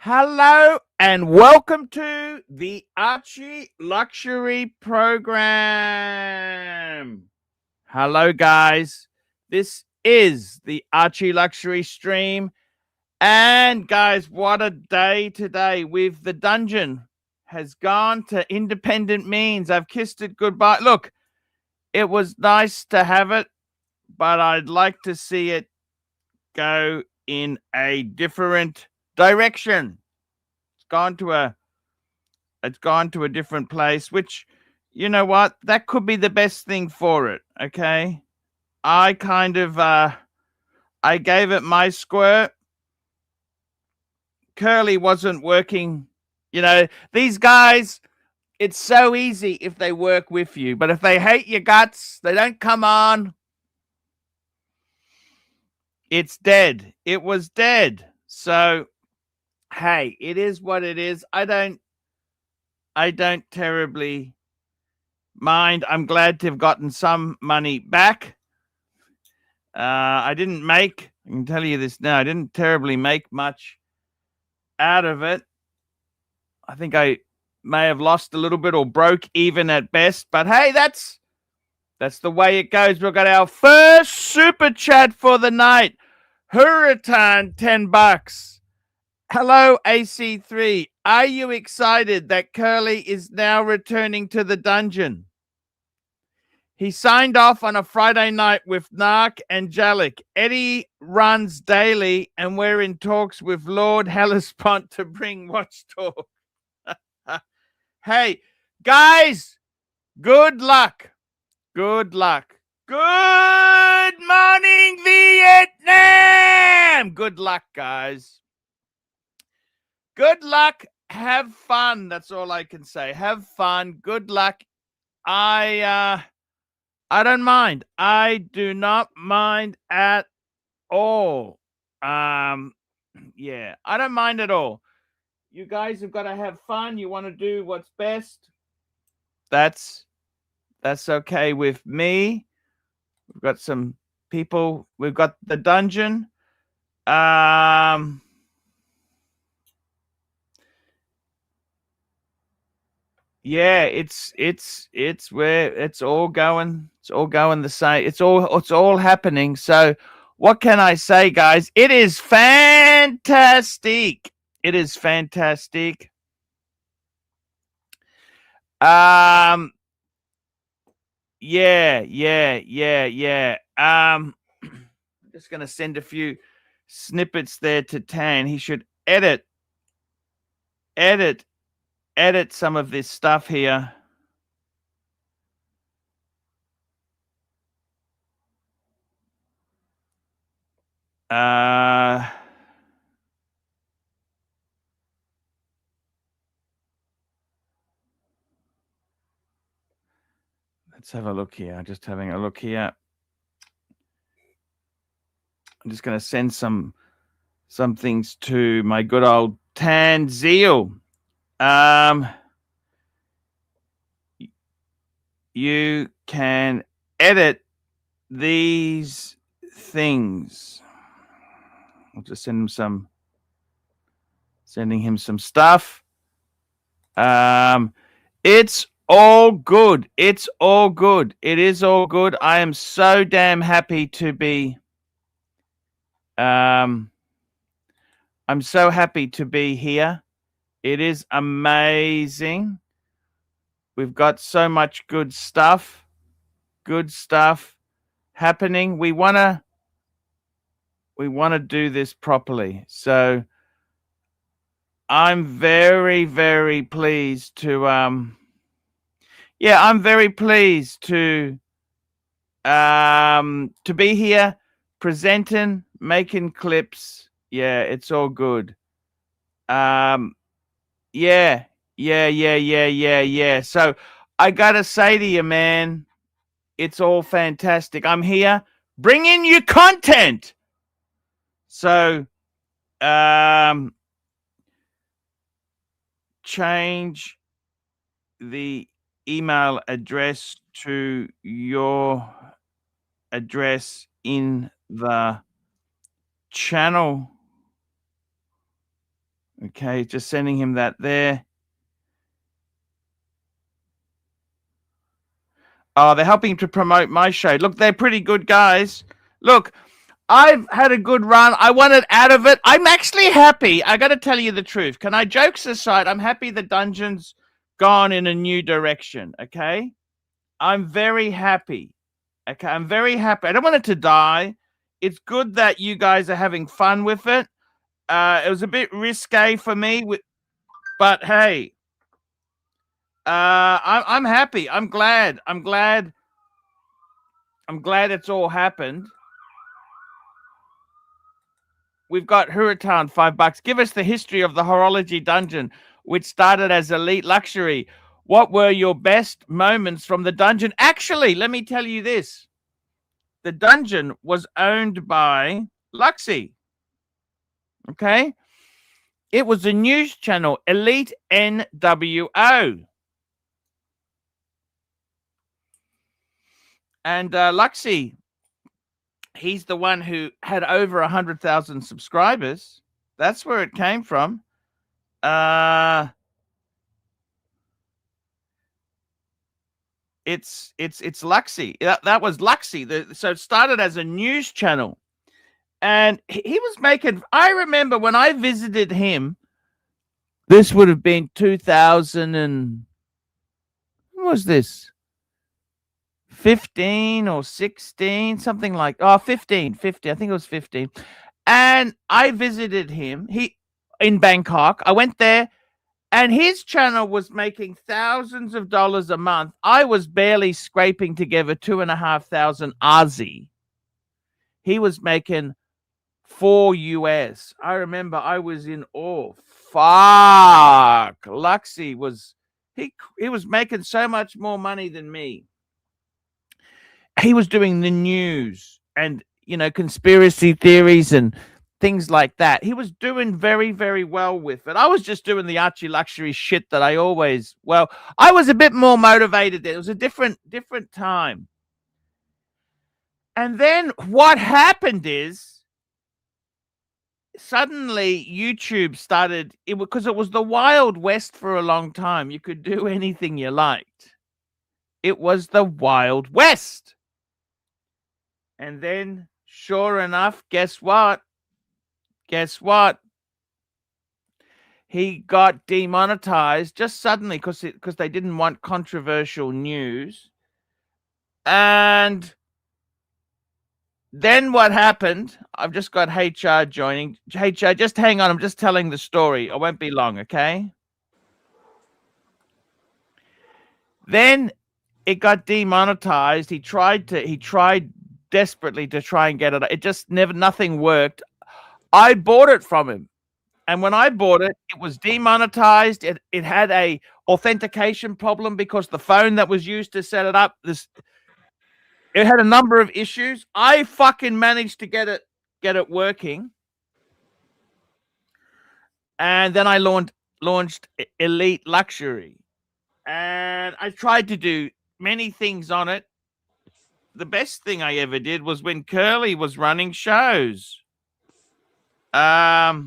Hello and welcome to the Archie Luxury program. Hello, guys. This is the Archie Luxury stream. And, guys, what a day today. The dungeon has gone to independent means. I've kissed it goodbye. Look, it was nice to have it, but I'd like to see it go in a different direction. It's gone to a different place, which, you know what, that could be the best thing for it. Okay, I kind of I gave it my squirt. Curly wasn't working. You know, these guys, it's so easy if they work with you, but if they hate your guts, they don't come on, it's dead. It was dead. So hey, it is what it is. I don't terribly mind. I'm glad to have gotten some money back. I can tell you this now, I didn't terribly make much out of it. I think I may have lost a little bit or broke even at best, but hey, that's the way it goes. We've got our first super chat for the night. Hurratan, $10. Hello, AC3. Are you excited that Curly is now returning to the dungeon? He signed off on a Friday night with Narc and Jalik. Eddie runs daily, and we're in talks with Lord Hellespont to bring Watch Talk. Hey, guys, good luck. Good luck. Good morning, Vietnam. Good luck, guys. Good luck. Have fun. That's all I can say. Have fun. Good luck. I don't mind. I do not mind at all. Yeah, I don't mind at all. You guys have got to have fun. You want to do what's best. That's okay with me. We've got some people. We've got the dungeon. Yeah, it's where it's all going. It's all going the same. It's all happening. So what can I say, guys? It is fantastic. It is fantastic. Yeah. I'm just gonna send a few snippets there to Tan. He should edit some of this stuff here. Let's have a look here. I'm just having a look here. I'm just going to send some things to my good old Tanzeel. You can edit these things. I'll just sending him some stuff. It's all good. It's all good. It is all good. I am so damn happy to be I'm so happy to be here. It is amazing. We've got so much good stuff happening. We want to do this properly. So I'm very, very pleased to I'm very pleased to be here presenting, making clips. Yeah, it's all good. Yeah. So I gotta say to you, man, it's all fantastic. I'm here bringing you content. So change the email address to your address in the channel. Okay, just sending him that there. Oh, they're helping to promote my show. Look, they're pretty good guys. Look, I've had a good run. I wanted out of it. I'm actually happy. I got to tell you the truth. Can I, jokes aside, I'm happy the dungeon's gone in a new direction, okay? I'm very happy. Okay, I'm very happy. I don't want it to die. It's good that you guys are having fun with it. It was a bit risque for me, but hey, I'm happy. I'm glad it's all happened. We've got Hurritan, $5. Give us the history of the horology dungeon, which started as Elite Luxury. What were your best moments from the dungeon? Actually, let me tell you this. The dungeon was owned by Luxy. Okay? It was a news channel, Elite NWO. And Luxy, he's the one who had over 100,000 subscribers. That's where it came from. It's Luxy. That was Luxy. So it started as a news channel, and he was making. I remember when I visited him. This would have been 2000 and when was this? 15 or 16, something like 15. I think it was 15. And I visited him. He in Bangkok. I went there. And his channel was making thousands of dollars a month. I was barely scraping together 2,500 Aussie. He was making $4 US. I remember I was in awe. Fuck. Luxy was he was making so much more money than me. He was doing the news and conspiracy theories and things like that. He was doing very, very well with it. I was just doing the ArchieLuxury shit that I always, I was a bit more motivated then. It was a different time. And then what happened is suddenly YouTube started, because it was the Wild West for a long time. You could do anything you liked. It was the Wild West. And then, sure enough, guess what? He got demonetized just suddenly because they didn't want controversial news. And then what happened? I've just got HR joining. HR, just hang on. I'm just telling the story. I won't be long, okay? Then it got demonetized. He tried desperately to try and get it. It just nothing worked. I bought it from him. And when I bought it, it was demonetized. It had a authentication problem because the phone that was used to set it up, it had a number of issues. I fucking managed to get it working. And then I launched Elite Luxury. And I tried to do many things on it. The best thing I ever did was when Curly was running shows. Mark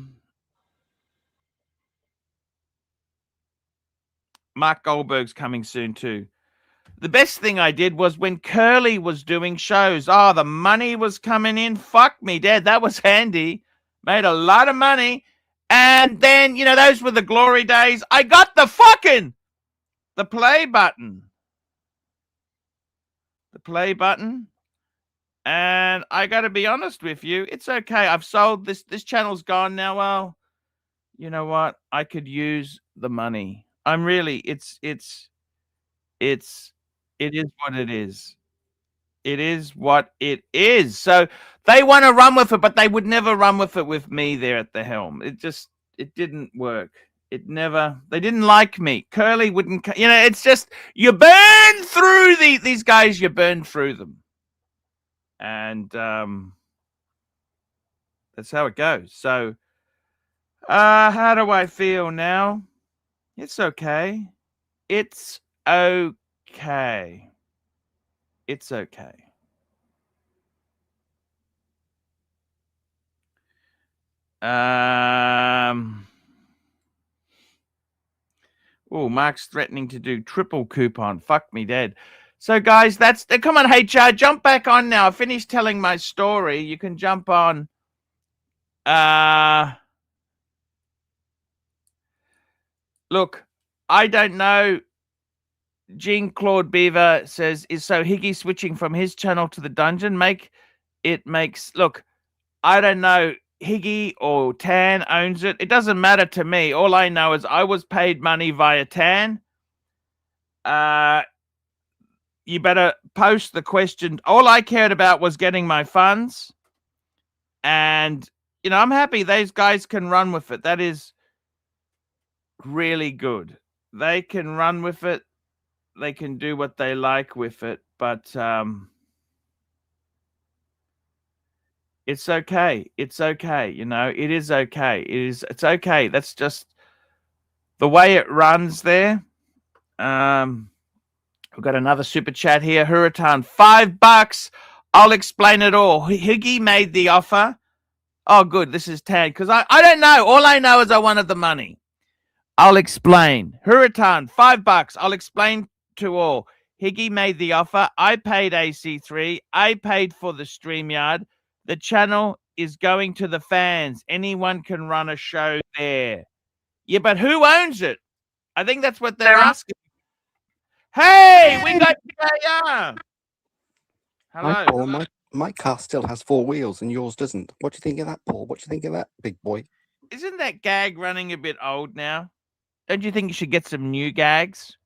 Goldberg's coming soon too. The best thing I did was when Curly was doing shows. Oh, the money was coming in. Fuck me, Dad. That was handy. Made a lot of money. And then, those were the glory days. I got the play button. The play button. And I got to be honest with you. It's okay. I've sold this. This channel's gone now. Well, you know what? I could use the money. I'm really, it is what it is. It is what it is. So they want to run with it, but they would never run with it with me there at the helm. It didn't work. They didn't like me. Curly wouldn't, it's just, you burn through these guys, you burn through them. And that's how it goes. So how do I feel now? It's okay. It's okay. It's okay. Oh, Mark's threatening to do triple coupon. Fuck me dead. So, guys, that's... Come on, HR, jump back on now. I finished telling my story. You can jump on. Look, I don't know. Jean-Claude Beaver says, is so Higgy switching from his channel to the dungeon? Look, I don't know. Higgy or Tan owns it. It doesn't matter to me. All I know is I was paid money via Tan. You better post the question. All I cared about was getting my funds. And, you know, I'm happy those guys can run with it. That is really good. They can run with it. They can do what they like with it. But it's okay. It's okay. You know, it is okay. It's okay. That's just the way it runs there. We've got another super chat here. Hurritan, $5. I'll explain it all. Higgy made the offer. Oh, good. This is Tad. Because I don't know. All I know is I wanted the money. I'll explain. Hurritan, $5. I'll explain to all. Higgy made the offer. I paid AC3. I paid for the StreamYard. The channel is going to the fans. Anyone can run a show there. Yeah, but who owns it? I think that's what they're asking. Hey, we got Hello. Hi, Paul. My car still has 4 wheels and yours doesn't. What do you think of that, Paul? What do you think of that, big boy? Isn't that gag running a bit old now? Don't you think you should get some new gags?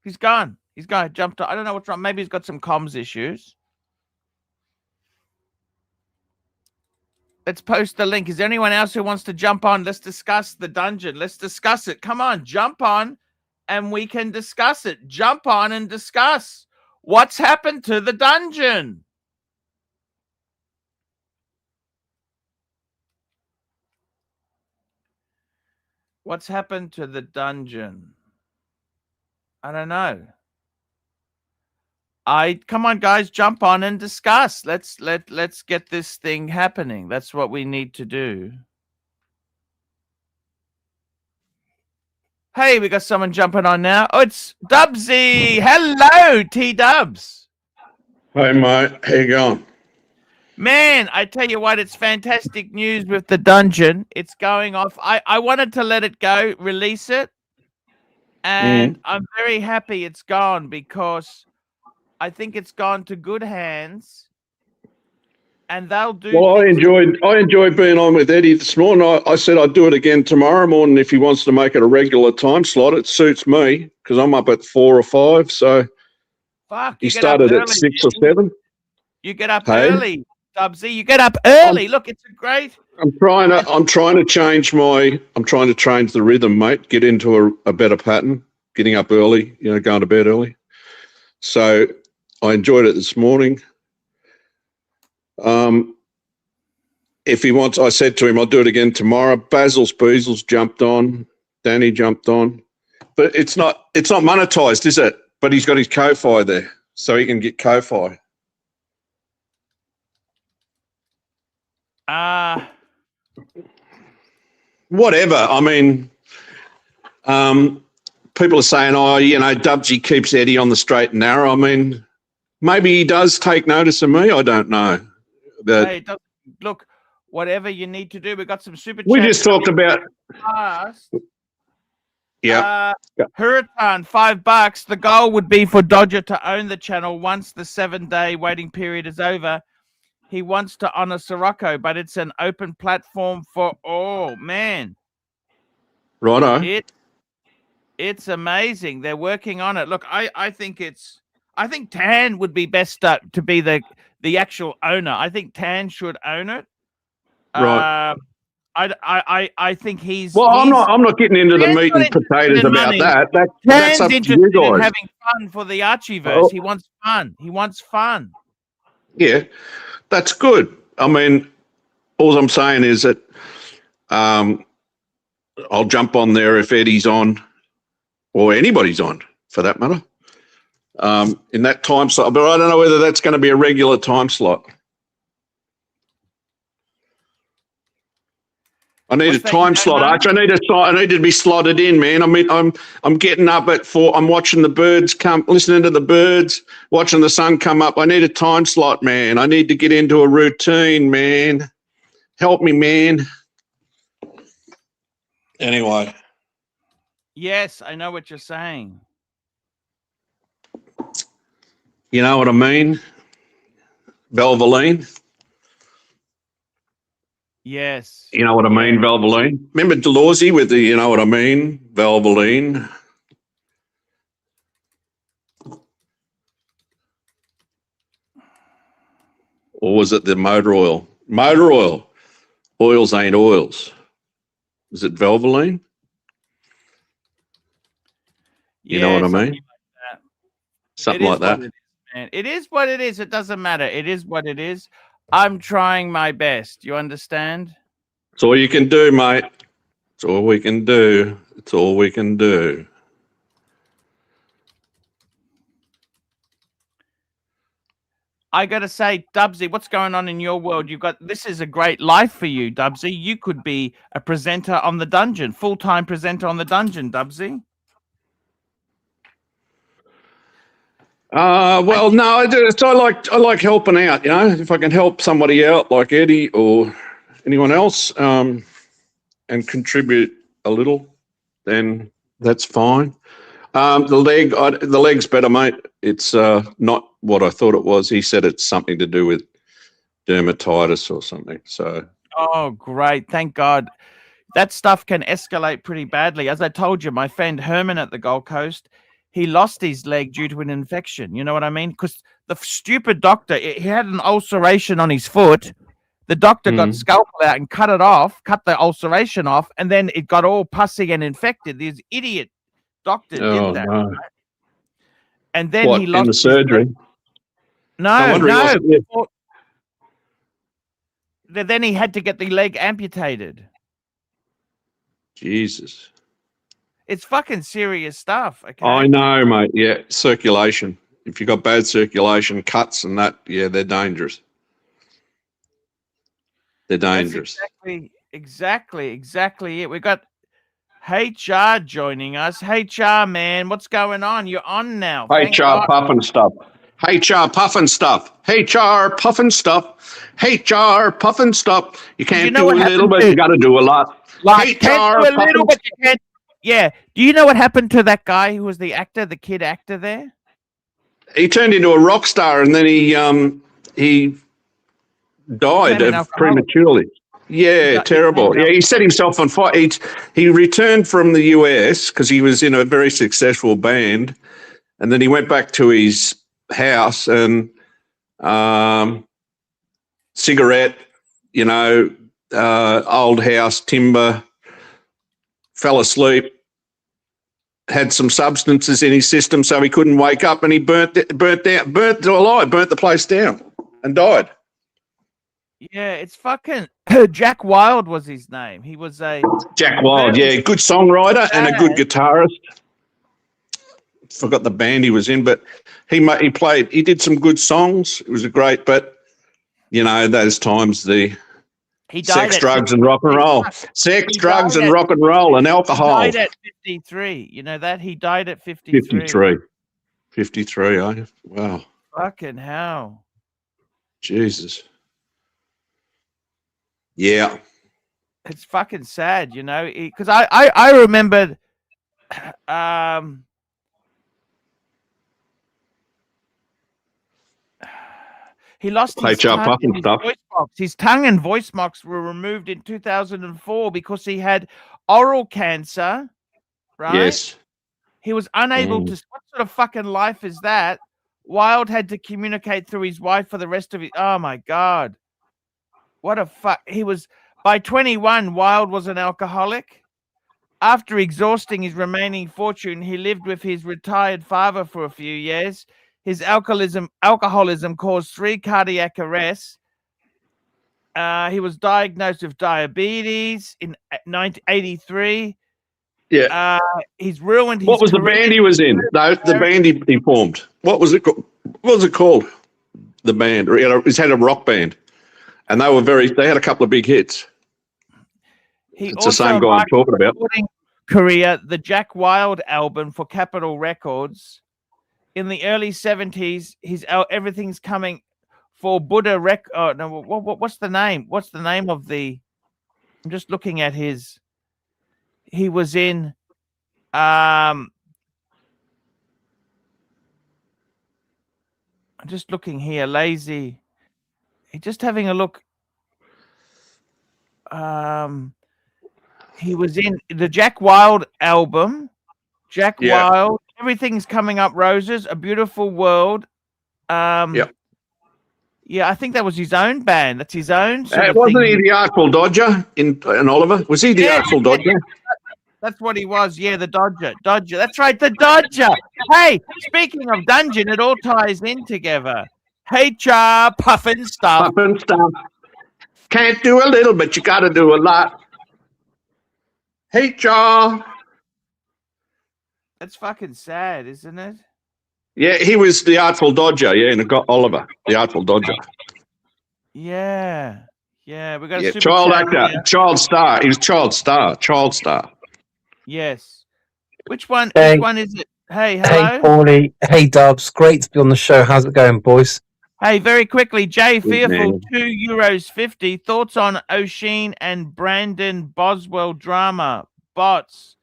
He's gone. He's gone. Jumped. I don't know what's wrong. Maybe he's got some comms issues. Let's post the link. Is there anyone else who wants to jump on? Let's discuss the dungeon. Let's discuss it. Come on, jump on and we can discuss it. Jump on and discuss what's happened to the dungeon. What's happened to the dungeon? I don't know. Come on, guys, jump on and discuss. Let's get this thing happening. That's what we need to do. Hey, we got someone jumping on now. Oh, it's Dubsy. Hello, T-Dubs. Hey, mate. How you going? Man, I tell you what, it's fantastic news with the dungeon. It's going off. I wanted to let it go, release it. And I'm very happy it's gone because I think it's gone to good hands. And they'll do. Well, I enjoyed being on with Eddie this morning. I said I'd do it again tomorrow morning if he wants to make it a regular time slot. It suits me because I'm up at 4 or 5. So he started at 6 or 7. You get up early, Dubsy. You get up early. Look, it's a great. I'm trying to change the rhythm, mate. Get into a better pattern. Getting up early, going to bed early. So I enjoyed it this morning. If he wants, I said to him, I'll do it again tomorrow. Basil's Beezels jumped on. Danny jumped on. But it's not monetized, is it? But he's got his Ko-Fi there, so he can get Ko-Fi. Whatever. I mean, people are saying, Dubsy keeps Eddie on the straight and narrow. I mean, maybe he does take notice of me. I don't know. But hey, look, whatever you need to do, we got some super. We just talked about. Yeah. Hurritan, $5. The goal would be for Dodger to own the channel once the 7-day waiting period is over. He wants to honor Sirocco, but it's an open platform for all. Man. Righto. It's amazing. They're working on it. Look, I think Tan would be best to be the actual owner. I think Tan should own it. Right. I think he's. Well, I'm not getting into the meat and potatoes about that. That's up to you guys. In having fun for the Archieverse. Oh. He wants fun. He wants fun. Yeah, that's good. I mean, all I'm saying is that I'll jump on there if Eddie's on, or anybody's on, for that matter. In that time slot, but I don't know whether that's going to be a regular time slot. I need What's a that time you don't slot, know? Arch. I need to be slotted in, man. I mean, I'm getting up at 4. I'm watching the birds come, listening to the birds, watching the sun come up. I need a time slot, man. I need to get into a routine, man. Help me, man. Anyway. Yes, I know what you're saying. You know what I mean? Valvoline. Yes. You know what I mean, Valvoline? Remember Delawsy with the, you know what I mean, Valvoline? Or was it the motor oil? Motor oil. Oils ain't oils. Is it Valvoline? You know what I something mean? like that. Something It is like that. what it is, man. It is what it is. It doesn't matter. It is what it is. I'm trying my best. You understand? It's all you can do, mate. It's all we can do. It's all we can do. I got to say, Dubsy, what's going on in your world? This is a great life for you, Dubsy. You could be a presenter on the Dungeon, full-time presenter on the Dungeon, Dubsy. Well, no, I like helping out, you know, if I can help somebody out like Eddie or anyone else, and contribute a little, then that's fine. The leg's better, mate. It's not what I thought it was. He said it's something to do with dermatitis or something. So. Oh, great. Thank God. That stuff can escalate pretty badly. As I told you, my friend Herman at the Gold Coast, he lost his leg due to an infection. You know what I mean? Because the stupid doctor, he had an ulceration on his foot. The doctor got scalpel out and cut the ulceration off, and then it got all pussy and infected. This idiot doctor did that. No. Right? And then he lost in the his surgery. leg. No. Then he had to get the leg amputated. Jesus. It's fucking serious stuff. Okay. I know, mate. Yeah, circulation. If you got bad circulation, cuts and that, yeah, they're dangerous. They're dangerous. That's exactly it. We got HR joining us. HR, man, what's going on? You're on now. HR puffing stuff. HR puffing stuff. HR puffing stuff. HR puffing stuff. You can't do a little, but you got to do a lot. Like, can't do a little, but you can't. Yeah. Do you know what happened to that guy who was the actor, the kid actor there? He turned into a rock star, and then he died prematurely. Yeah, terrible. Yeah, he set himself on fire. He returned from the US because he was in a very successful band, and then he went back to his house and cigarette, you know, old house, timber, fell asleep, had some substances in his system so he couldn't wake up, and he burnt the place down and died. Yeah, it's fucking Jack Wild was his name. He was a Jack Wild, yeah, good songwriter and a good guitarist. Forgot the band he was in, but he did some good songs. It was but you know, those times sex, drugs, and rock and roll. Sex, drugs, and rock and roll, and alcohol. He died at 53. You know that? He died at 53. 53, eh? Wow. Fucking hell. Jesus. Yeah. It's fucking sad, you know, because I remembered he lost his tongue and his voice box. His tongue and voice box were removed in 2004 because he had oral cancer, right? Yes. He was unable to. What sort of fucking life is that? Wild had to communicate through his wife for the rest of it. Oh my God. What a fuck. He was, by 21, Wild was an alcoholic. After exhausting his remaining fortune, he lived with his retired father for a few years. His alcoholism caused 3 cardiac arrests. He was diagnosed with diabetes in 1983. Yeah. He's ruined his What was the band he was in? No, the band he formed. What was it called? The band. He's had a rock band. And they had a couple of big hits. It's the same guy I'm talking about. Career, the Jack Wild album for Capitol Records. In the early 70s, everything's coming for Buddha no, what's the name? What's the name of the? I'm just looking at his. He was in. I'm just looking here. Lazy. Just having a look. He was in the Jack Wild album. Jack Wild. Everything's coming up roses. A Beautiful World. Yeah, I think that was his own band. That's his own. Wasn't he the Artful Dodger in Oliver? Was he the Artful Dodger? That's what he was. Yeah, the Dodger. That's right, the Dodger. Hey, speaking of Dungeon, it all ties in together. HR, puffin stuff. Puffin stuff. Can't do a little, but you got to do a lot. HR. That's fucking sad, isn't it? Yeah, he was the Artful Dodger. Yeah, and it got Oliver, the Artful Dodger. Yeah, we got a super child chat actor, here. child star. He was child star. Yes. Which one? Hey. Which one is it? Hey, hello. Hey, Paulie. Hey, Dubs. Great to be on the show. How's it going, boys? Hey, very quickly, Jay Fearful, man. €2.50. Thoughts on O'Sheen and Brandon Boswell drama? Bots.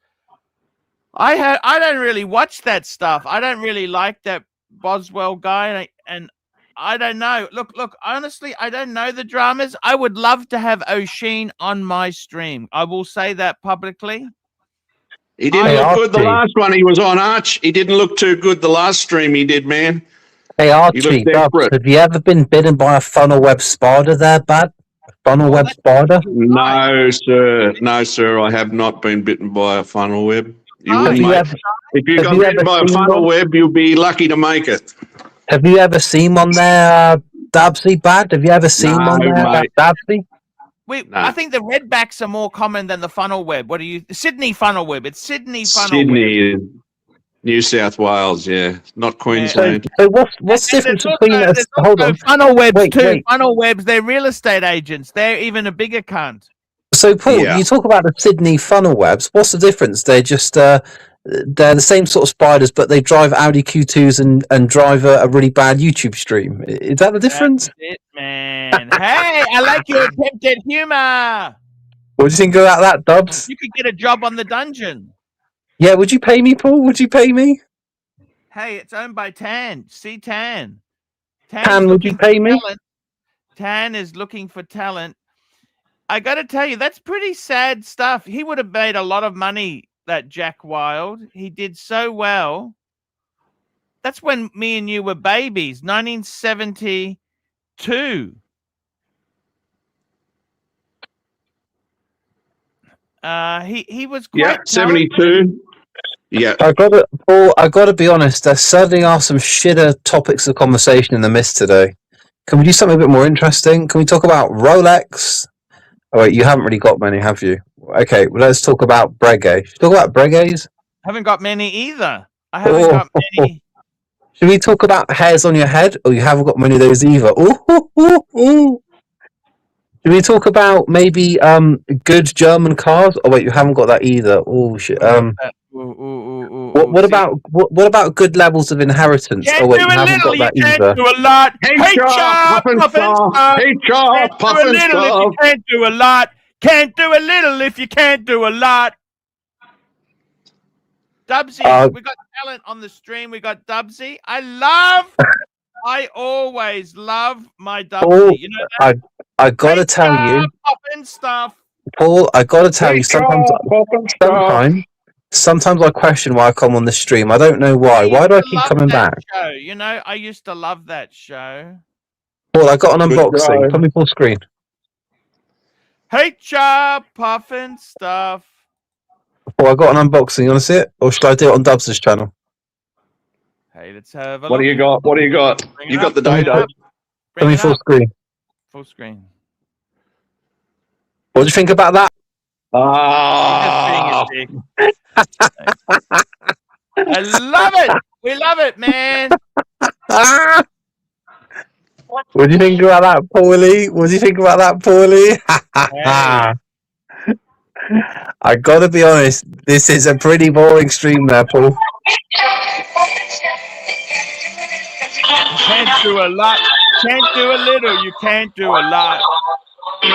I don't really watch that stuff. I don't really like that Boswell guy, and I don't know. Look. Honestly, I don't know the dramas. I would love to have O'Sheen on my stream. I will say that publicly. He didn't look good the last one he was on, Arch. He didn't look too good the last stream he did, man. Hey, Archie, Dubs, have you ever been bitten by a funnel web spider there, bud? A funnel web spider? No, sir. No, sir. I have not been bitten by a funnel web. If you got bitten by a funnel web, you'll be lucky to make it. Have you ever seen one there, Dubsy, bud? Have you ever seen one there, Dubsy? I think the redbacks are more common than the funnel web. Sydney funnel web. It's Sydney funnel web. Sydney, New South Wales, not Queensland. So what's the difference between us? Hold on. Funnel webs too. Funnel webs, they're real estate agents. They're even a bigger cunt. So, Paul, you talk about the Sydney funnel webs. What's the difference? They're just they're the same sort of spiders, but they drive Audi Q2s and drive a really bad YouTube stream. Is that the difference? That's it, man. Hey, I like your attempted humor. What do you think about that, Dubs? You could get a job on the Dungeon. Yeah, would you pay me, Paul? Would you pay me? Hey, it's owned by Tan. See Tan. Tan, would you pay me? Tan is looking for talent. I got to tell you, that's pretty sad stuff. He would have made a lot of money, that Jack Wild. He did so well. That's when me and you were babies, 1972. He was quite 72. Yeah. I gotta be honest, there certainly are some shitter topics of conversation in the mist today. Can we do something a bit more interesting? Can we talk about Rolex? Oh wait, you haven't really got many, have you? Okay, well, let's talk about Breguet. Should we talk about Breguets? Haven't got many either. I haven't got many. Should we talk about hairs on your head? Or you haven't got many of those either? Ooh. Should we talk about maybe good German cars? Oh wait, you haven't got that either. Oh shit. What about good levels of inheritance? Can't oh wait, do you haven't got that either. Do a lot. Puffin stuff. You can't do a lot. Can't do a little if you can't do a lot. Dubsy, we got talent on the stream. We got Dubsy. I always love my Dubsy. You know that? I gotta tell you, Puffin stuff. Paul. I gotta tell you, sometimes I question why I come on the stream. I don't know why. Why do I keep coming back? Show. You know, I used to love that show. Paul, I got an unboxing. Put me full screen. HR Puffin stuff. Paul, I got an unboxing. You want to see it, or should I do it on Dubs' channel? Hey, let's have a What look. do you got? What do you got? You got the data. Put me full screen. Full screen. What do you think about that? Ah. I love it. We love it, man. What do you think about that, Paulie? What do you think about that, Paulie? I gotta be honest, this is a pretty boring stream there, Paul. You can't do a lot. Can't do a little. You can't do a lot. Okay,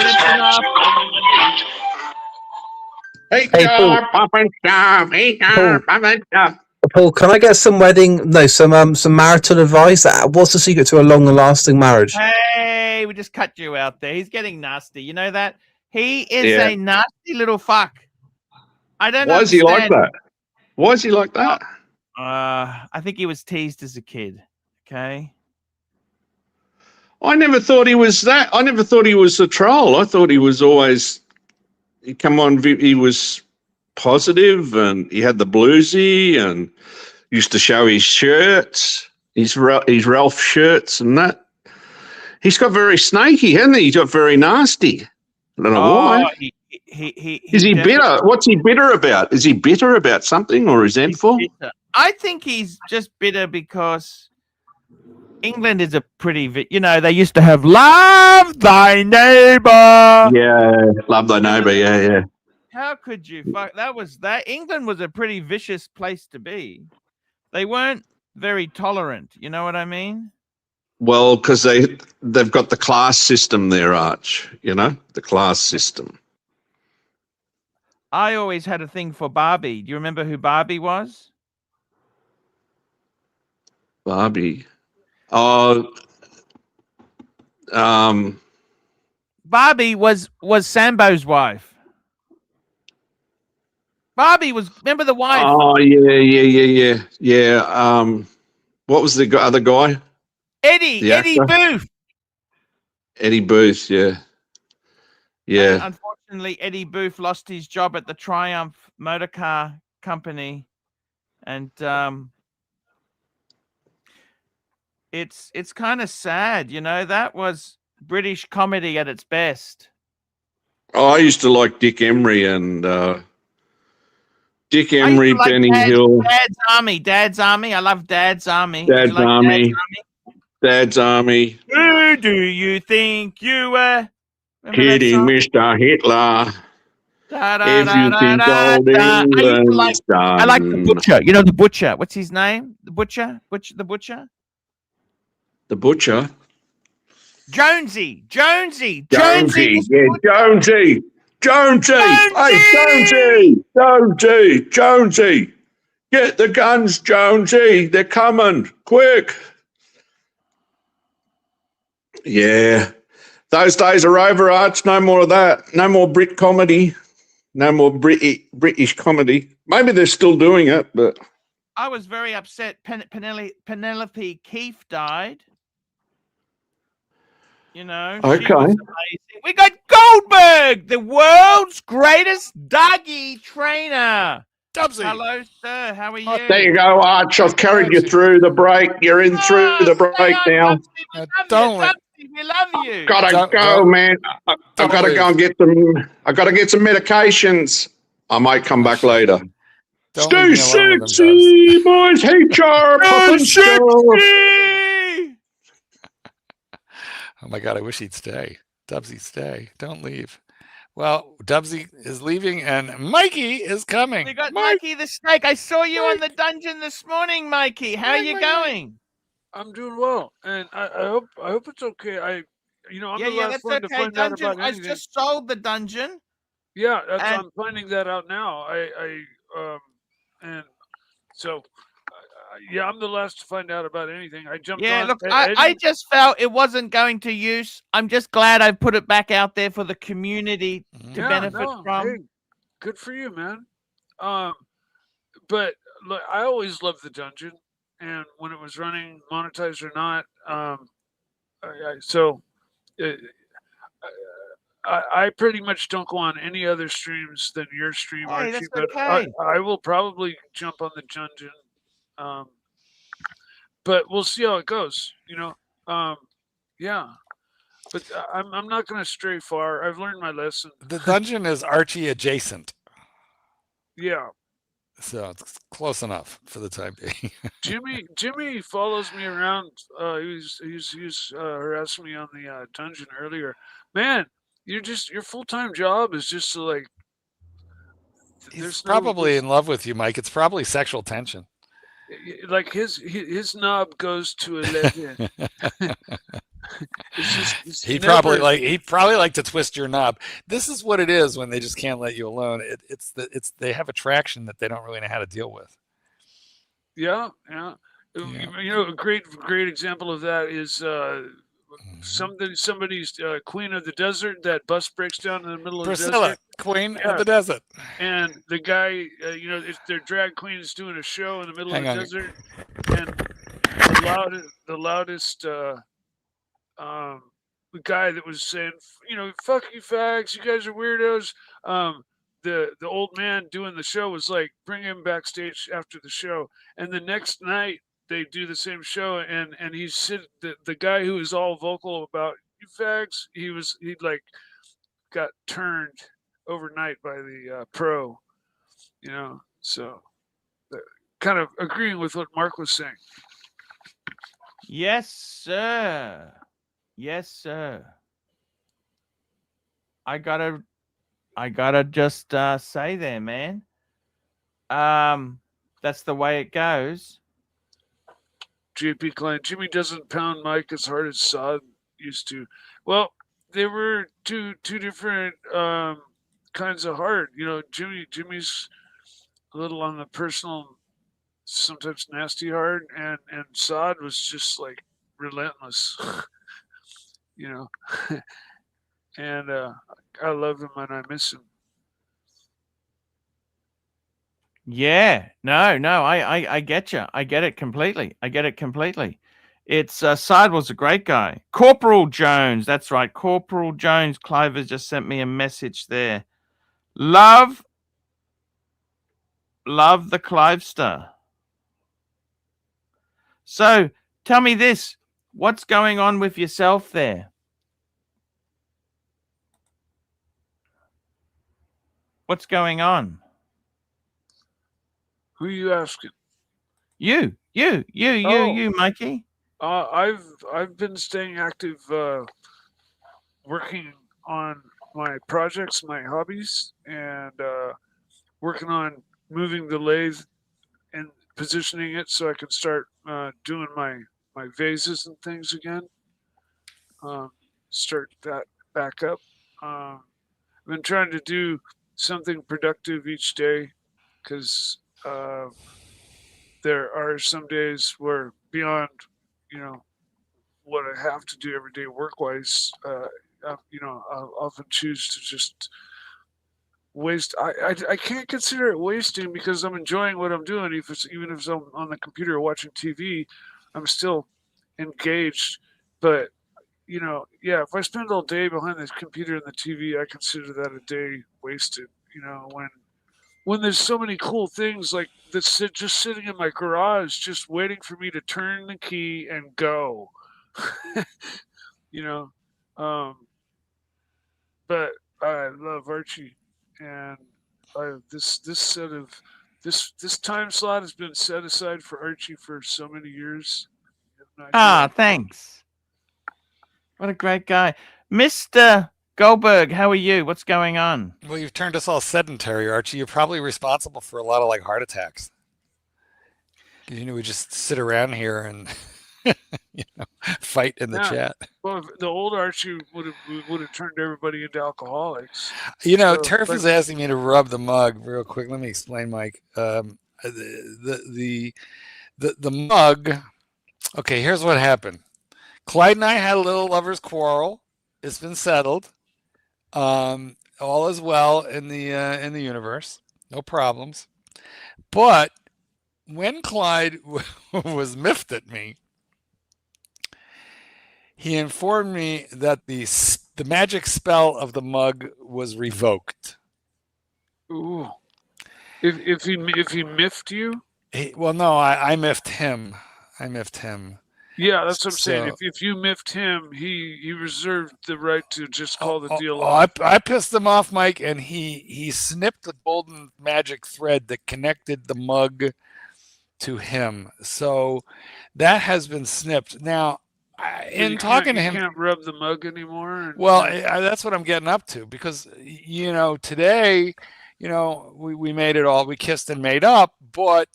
that's enough. Hey, Hey, Paul. pop and stuff. Hey, Paul. pop and stuff. Paul, can I get some some marital advice? What's the secret to a long-lasting marriage? Hey, we just cut you out there. He's getting nasty. You know that? He is Yeah. a nasty little fuck. I don't Why is he like understand. that? Why is he like that? I think he was teased as a kid. Okay. I never thought he was that. I never thought he was a troll. I thought he was always, he was positive and he had the bluesy and used to show his shirts, his Ralph shirts and that. He's got very snaky, hasn't he? He's got very nasty. I don't know why. Is he bitter? What's he bitter about? Is he bitter about something or resentful? I think he's just bitter because England is a pretty, they used to have love thy neighbor. Yeah, love thy neighbor. Yeah. How could you fuck? England was a pretty vicious place to be. They weren't very tolerant. You know what I mean? Well, because they've got the class system there, Arch. The class system. I always had a thing for Barbie. Do you remember who Barbie was? Barbie. Oh, Barbie was Sambo's wife. Barbie was, remember the wife? Oh, yeah. What was the other guy? Eddie Booth. Eddie Booth, yeah. And unfortunately, Eddie Booth lost his job at the Triumph Motor Car Company. And it's kind of sad, that was British comedy at its best. Oh, I used to like Dick Emery and Benny Hill. Dad's Army. I love Dad's Army. Dad's Army. Dad's Army. Who do you think you were? Kidding, Mr. Hitler. If you think old England's done. I like the butcher. You know the butcher. What's his name? The butcher? The butcher? The butcher? Jonesy. Yeah, Jonesy. Hey, Jonesy. Get the guns, Jonesy. They're coming. Quick. Yeah. Those days are over, Arch. No more of that. No more Brit comedy. No more British comedy. Maybe they're still doing it, but I was very upset. Penelope Keefe died. She was amazing. We got Goldberg, the world's greatest doggy trainer. Dubsy. Hello, sir. How are you? there you go, Arch. I've carried you through the break. You're in through the break now. We love you. Gotta go, man. I've got to go and get some. I got to get some medications. I might come back later. Stay sexy, boys. HR. Oh my God, I wish he'd stay. Dubsy, stay. Don't leave. Well, Dubsy is leaving and Mikey is coming. We got Mikey the Snake. I saw you on the dungeon this morning, Mikey. How are you going? I'm doing well, and I hope it's okay. I'm the last one to find out about anything. I just sold the dungeon. Yeah, I'm finding that out now. And so I'm the last to find out about anything. I jumped on. Yeah, look, I just felt it wasn't going to use. I'm just glad I put it back out there for the community to benefit from. Hey, good for you, man. But look, I always loved the dungeon, and when it was running, monetized or not, I pretty much don't go on any other streams than your stream, Archie. That's but okay. I will probably jump on the dungeon. But we'll see how it goes, yeah. But I'm not going to stray far. I've learned my lesson. The dungeon is Archie adjacent. Yeah. So it's close enough for the time being. Jimmy follows me around. He was harassing me on the dungeon earlier. Man, your full-time job is just to like. He's probably there's, in love with you, Mike. It's probably sexual tension. like his knob goes to 11. He'd probably like to twist your knob. This is what it is when they just can't let you alone. They have attraction that they don't really know how to deal with. Yeah. You know, a great example of that is somebody's Queen of the Desert. That bus breaks down in the middle of the desert. Queen of the Desert. And the guy, you know, if their drag queen is doing a show in the middle of the desert, and the loudest the guy that was saying, you know, fuck you fags, you guys are weirdos. The old man doing the show was like, bring him backstage after the show. And the next night they do the same show, and he's the guy who was all vocal about you fags, he like got turned overnight by the pro, you know. So kind of agreeing with what Mark was saying. Yes, sir. Yes, sir. I gotta just say there, man. That's the way it goes. JP Klein, Jimmy doesn't pound Mike as hard as Sod used to. Well, they were two different kinds of hard. You know, Jimmy's a little on the personal, sometimes nasty hard, and Sod was just like relentless. You know. And I love him and I miss him. Yeah, no, I get you. I get it completely. It's Side was a great guy. Corporal Jones, that's right. Corporal Jones. Clive has just sent me a message there. Love the Clivester. So tell me this: what's going on with yourself there? What's going on? Who are you asking? You, Mikey. I've been staying active, working on my projects, my hobbies, and working on moving the lathe and positioning it so I can start doing my vases and things again. Start that back up. I've been trying to do something productive each day because there are some days where beyond, you know, what I have to do every day work-wise, you know, I'll often choose to just waste. I can't consider it wasting because I'm enjoying what I'm doing. Even if I'm on the computer watching TV, I'm still engaged. But you know, yeah, if I spend all day behind the computer and the TV, I consider that a day wasted. You know, when there's so many cool things like this just sitting in my garage, just waiting for me to turn the key and go. You know, but I love Archie, and this time slot has been set aside for Archie for so many years. Thanks. What a great guy. Mr. Goldberg, how are you? What's going on? Well, you've turned us all sedentary, Archie. You're probably responsible for a lot of like heart attacks. You know, we just sit around here and you know, fight in the chat. Well, the old Archie would have turned everybody into alcoholics. You know, Turf is asking me to rub the mug real quick. Let me explain, Mike. The mug. Okay, here's what happened. Clyde and I had a little lovers quarrel. It's been settled. All is well in the universe. No problems. But when Clyde was miffed at me, he informed me that the magic spell of the mug was revoked. Ooh. If he miffed you? Well, no, I miffed him. Yeah, that's what I'm saying. So- If you miffed him, he reserved the right to just call the deal Oh, off. I pissed him off, Mike, and he snipped the golden magic thread that connected the mug to him. So that has been snipped. Now, in talking to him, you can't rub the mug anymore. And, well, that's what I'm getting up to, because today, we made it all. We kissed and made up, but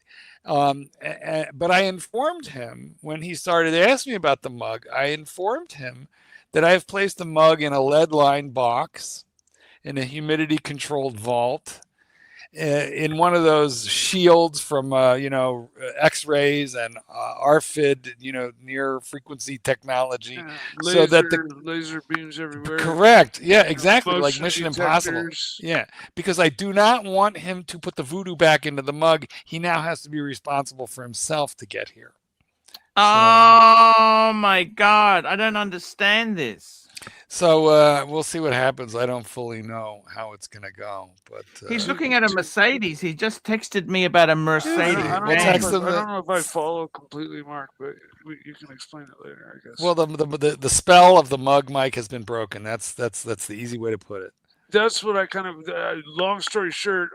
I informed him when he started to ask me about the mug. I informed him that I have placed the mug in a lead-lined box in a humidity-controlled vault, in one of those shields from X-rays and RFID, near frequency technology, so that the laser beams everywhere. Correct. Yeah, exactly. Like Mission Impossible. detectors. Yeah, because I do not want him to put the voodoo back into the mug. He now has to be responsible for himself to get here. Oh my God, I don't understand this. So we'll see what happens. I don't fully know how it's going to go, but He's looking at a Mercedes. He just texted me about a Mercedes. I don't know if I follow completely, Mark, but you can explain it later, I guess. Well, the spell of the mug, Mike, has been broken. That's the easy way to put it. That's what I kind of. Long story short,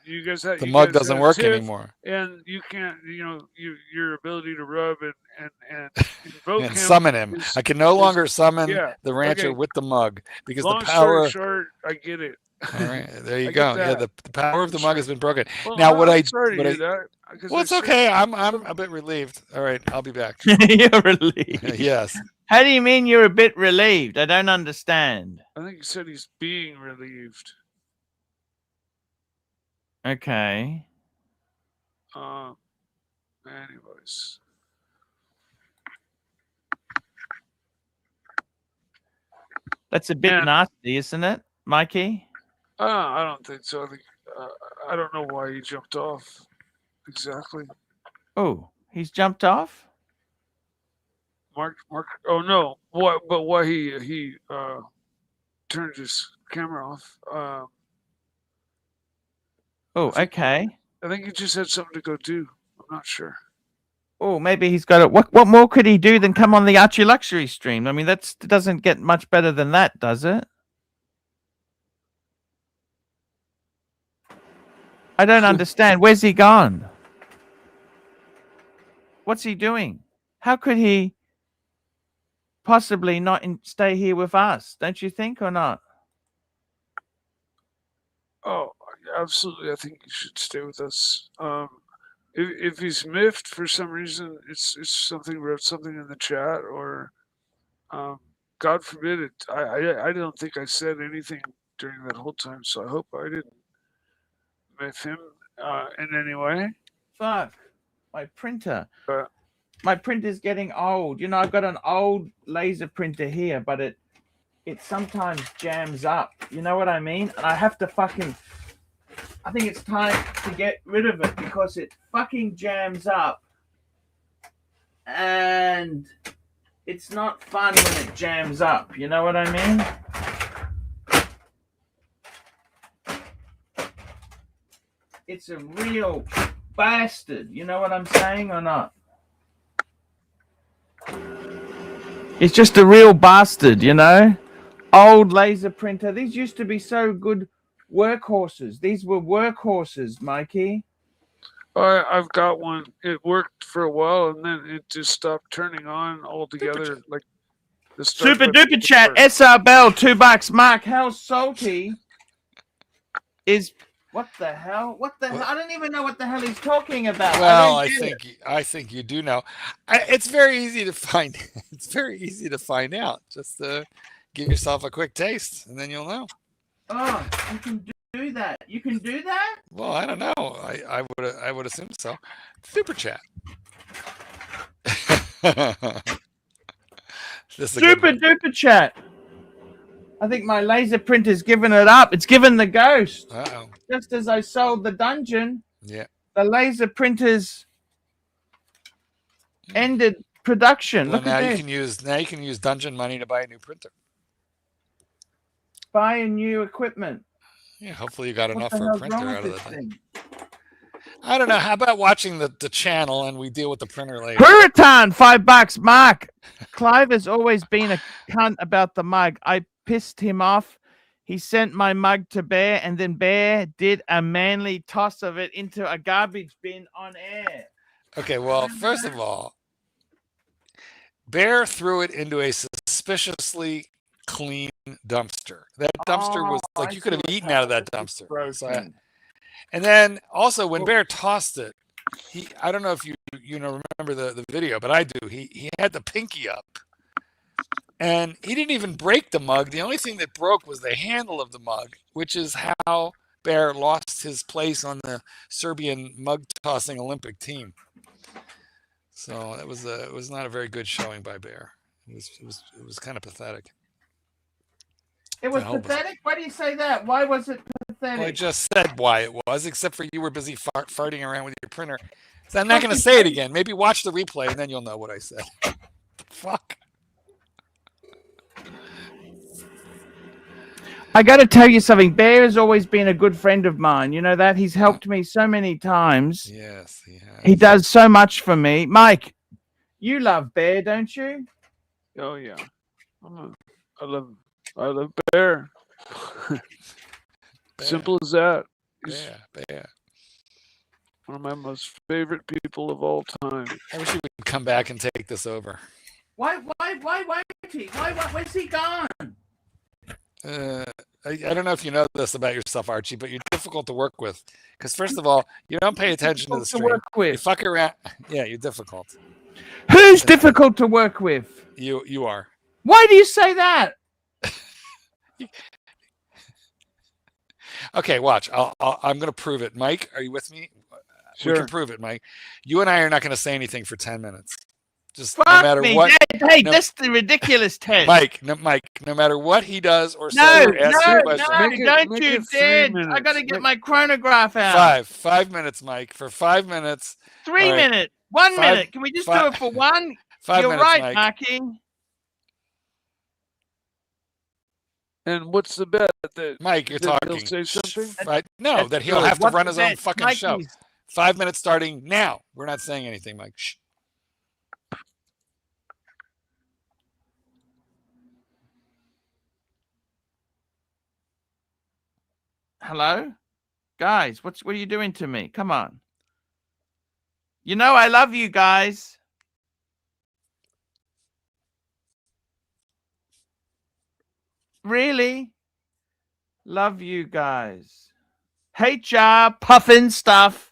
you guys had the mug doesn't work anymore, and you can't. Your ability to rub and invoke and him summon him. I can no longer summon the rancher okay. with the mug, because Long the power. Story short, I get it. All right, there you go. Yeah, the power of the mug has been broken. Well, now, I'm sorry to hear that. Well, it's okay. I'm a bit relieved. All right, I'll be back. You're relieved. Yes. How do you mean you're a bit relieved? I don't understand. I think you said he's being relieved. Okay. Anyways. That's a bit nasty, isn't it, Mikey? I don't think so. I think I don't know why he jumped off exactly. Oh, he's jumped off? Mark. Oh no! Why he turned his camera off? Oh, okay. I think he just had something to go do. I'm not sure. Oh, maybe he's got it. What more could he do than come on the ArchieLuxury stream? I mean, that doesn't get much better than that, does it? I don't understand. Where's he gone? What's he doing? How could he possibly not stay here with us? Don't you think, or not? Oh, absolutely. I think he should stay with us. If he's miffed for some reason, it's something, wrote something in the chat, or God forbid it. I don't think I said anything during that whole time, so I hope I didn't miff him in any way. Fuck. My printer. My printer's getting old. I've got an old laser printer here, but it sometimes jams up. You know what I mean? And I have to I think it's time to get rid of it, because it fucking jams up. And it's not fun when it jams up. You know what I mean? It's a real bastard. You know what I'm saying, or not? It's just a real bastard, Old laser printer. These used to be so good workhorses. These were workhorses, Mikey. I've got one. It worked for a while, and then it just stopped turning on altogether. Like the Super duper chat. SR Bell, $2. Mark, how salty is? What the hell? What the hell? I don't even know what the hell he's talking about. Well, I think you do know. It's very easy to find. It's very easy to find out. Just give yourself a quick taste, and then you'll know. Oh, you can do that. You can do that? Well, I don't know. I would assume so. Super chat. Super duper chat. I think my laser printer's given it up. It's given the ghost. Uh-oh. Just as I sold the dungeon, yeah, the laser printers ended production. Well, Look now at you this. can use dungeon money to buy a new printer. Buy a new equipment. Yeah, hopefully you got enough for a printer out of the thing. I don't know. How about watching the channel and we deal with the printer later? Puritan, $5. Mark, Clive has always been a cunt about the mug. I pissed him off. He sent my mug to Bear, and then Bear did a manly toss of it into a garbage bin on air. Okay, well, first of all, Bear threw it into a suspiciously clean dumpster. That dumpster was like you could have eaten out of that dumpster. So and then also when Bear tossed it, I don't know if you remember the video, but I do. He had the pinky up. And he didn't even break the mug. The only thing that broke was the handle of the mug, which is how Bear lost his place on the Serbian mug tossing Olympic team. So it was not a very good showing by Bear. It was kind of pathetic. It was pathetic? Why do you say that? Why was it pathetic? Well, I just said why it was, except for you were busy farting around with your printer. So I'm not going to say it again. Maybe watch the replay and then you'll know what I said. Fuck. I got to tell you something. Bear has always been a good friend of mine. You know that? He's helped me so many times. Yes, he has. He does so much for me. Mike, you love Bear, don't you? Oh yeah, I love Bear. Simple as that. He's Bear. one of my most favorite people of all time. I wish he would come back and take this over. Why where's he gone? I don't know if you know this about yourself, Archie, but you're difficult to work with. Because first of all, you don't pay attention to the stream. You fuck around. Yeah, you're difficult. Who's difficult to work with? You are. Why do you say that? Okay, watch. I'm going to prove it. Mike, are you with me? Sure. We can prove it, Mike. You and I are not going to say anything for 10 minutes. Just Fuck no matter me. what. Hey, that's the ridiculous test. Mike, no matter what he does or says No, or asks you a question. don't you dare. I got to get my chronograph out. 5 minutes, Mike. For 5 minutes. 3 minutes. 1 minute. Can we just do it for one? 5 You're minutes, right, Mike. Marky. And what's the bet? That Mike, you're that talking. He'll say something? Right? No, that he'll have to run his own fucking Mikey's. show. 5 minutes starting now. We're not saying anything, Mike. Shh. Hello? Guys, what are you doing to me? Come on. You know I love you guys. Really? Love you guys. HR puffin stuff.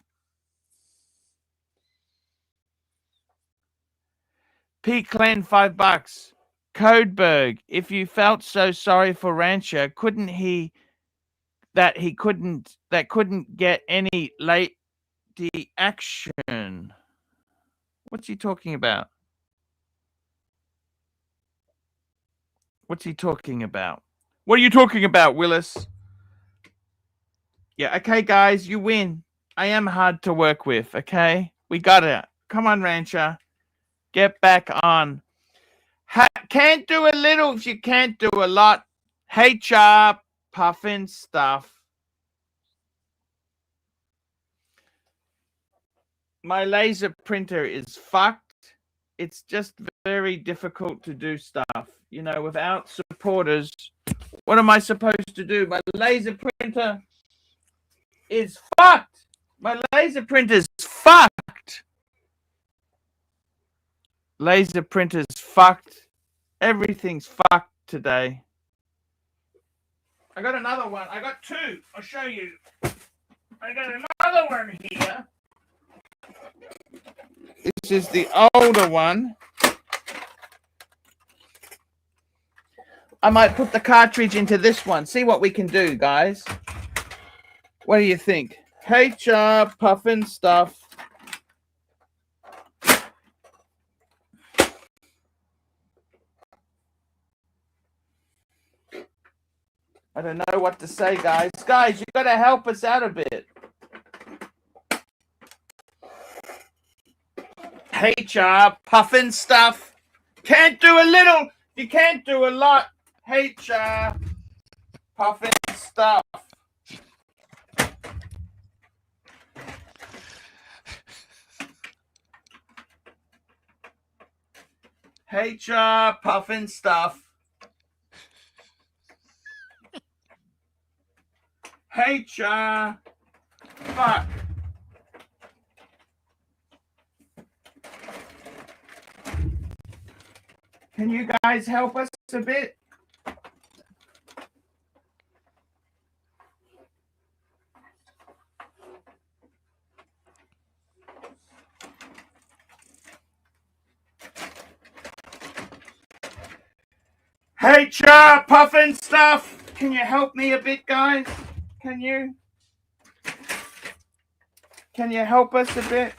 P Clan $5. Codeberg, if you felt so sorry for Rancher, couldn't get any late action. What's he talking about? What's he talking about? What are you talking about, Willis? Yeah, okay, guys, you win. I am hard to work with, okay? We got it. Come on, Rancher. Get back on. Can't do a little if you can't do a lot. HR puffin stuff. My laser printer is fucked. It's just very difficult to do stuff. You know, without supporters, what am I supposed to do? My laser printer is fucked. My laser printer's fucked. Laser printer's fucked. Everything's fucked today. I got another one. I got two. I'll show you. I got another one here. This is the older one. I might put the cartridge into this one. See what we can do, guys. What do you think? HR puffin stuff. I don't know what to say, guys. Guys, you got to help us out a bit. HR puffin stuff. Can't do a little. You can't do a lot. HR puffin stuff. HR puffin stuff. HR. Fuck. Can you guys help us a bit? HR puffin stuff. Can you help me a bit, guys? Can you? Can you help us a bit?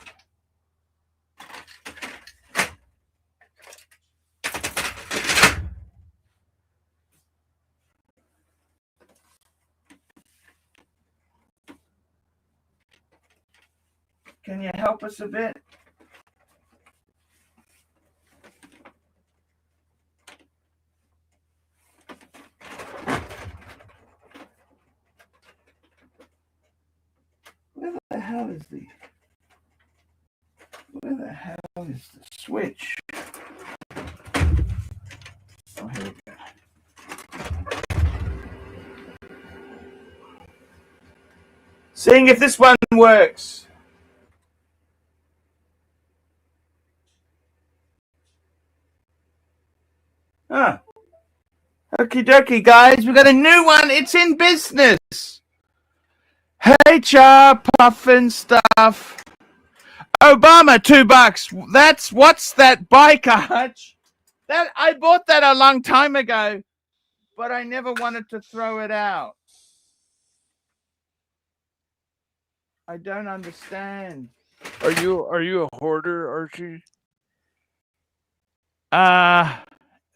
Can you help us a bit? Where the hell is the switch? Oh, here we go. Seeing if this one works. Ah. Okie dokie, guys. We got a new one. It's in business. HR puffin stuff. Obama, $2. What's that bike, Arch? That I bought that a long time ago, but I never wanted to throw it out. I don't understand. Are you a hoarder, Archie?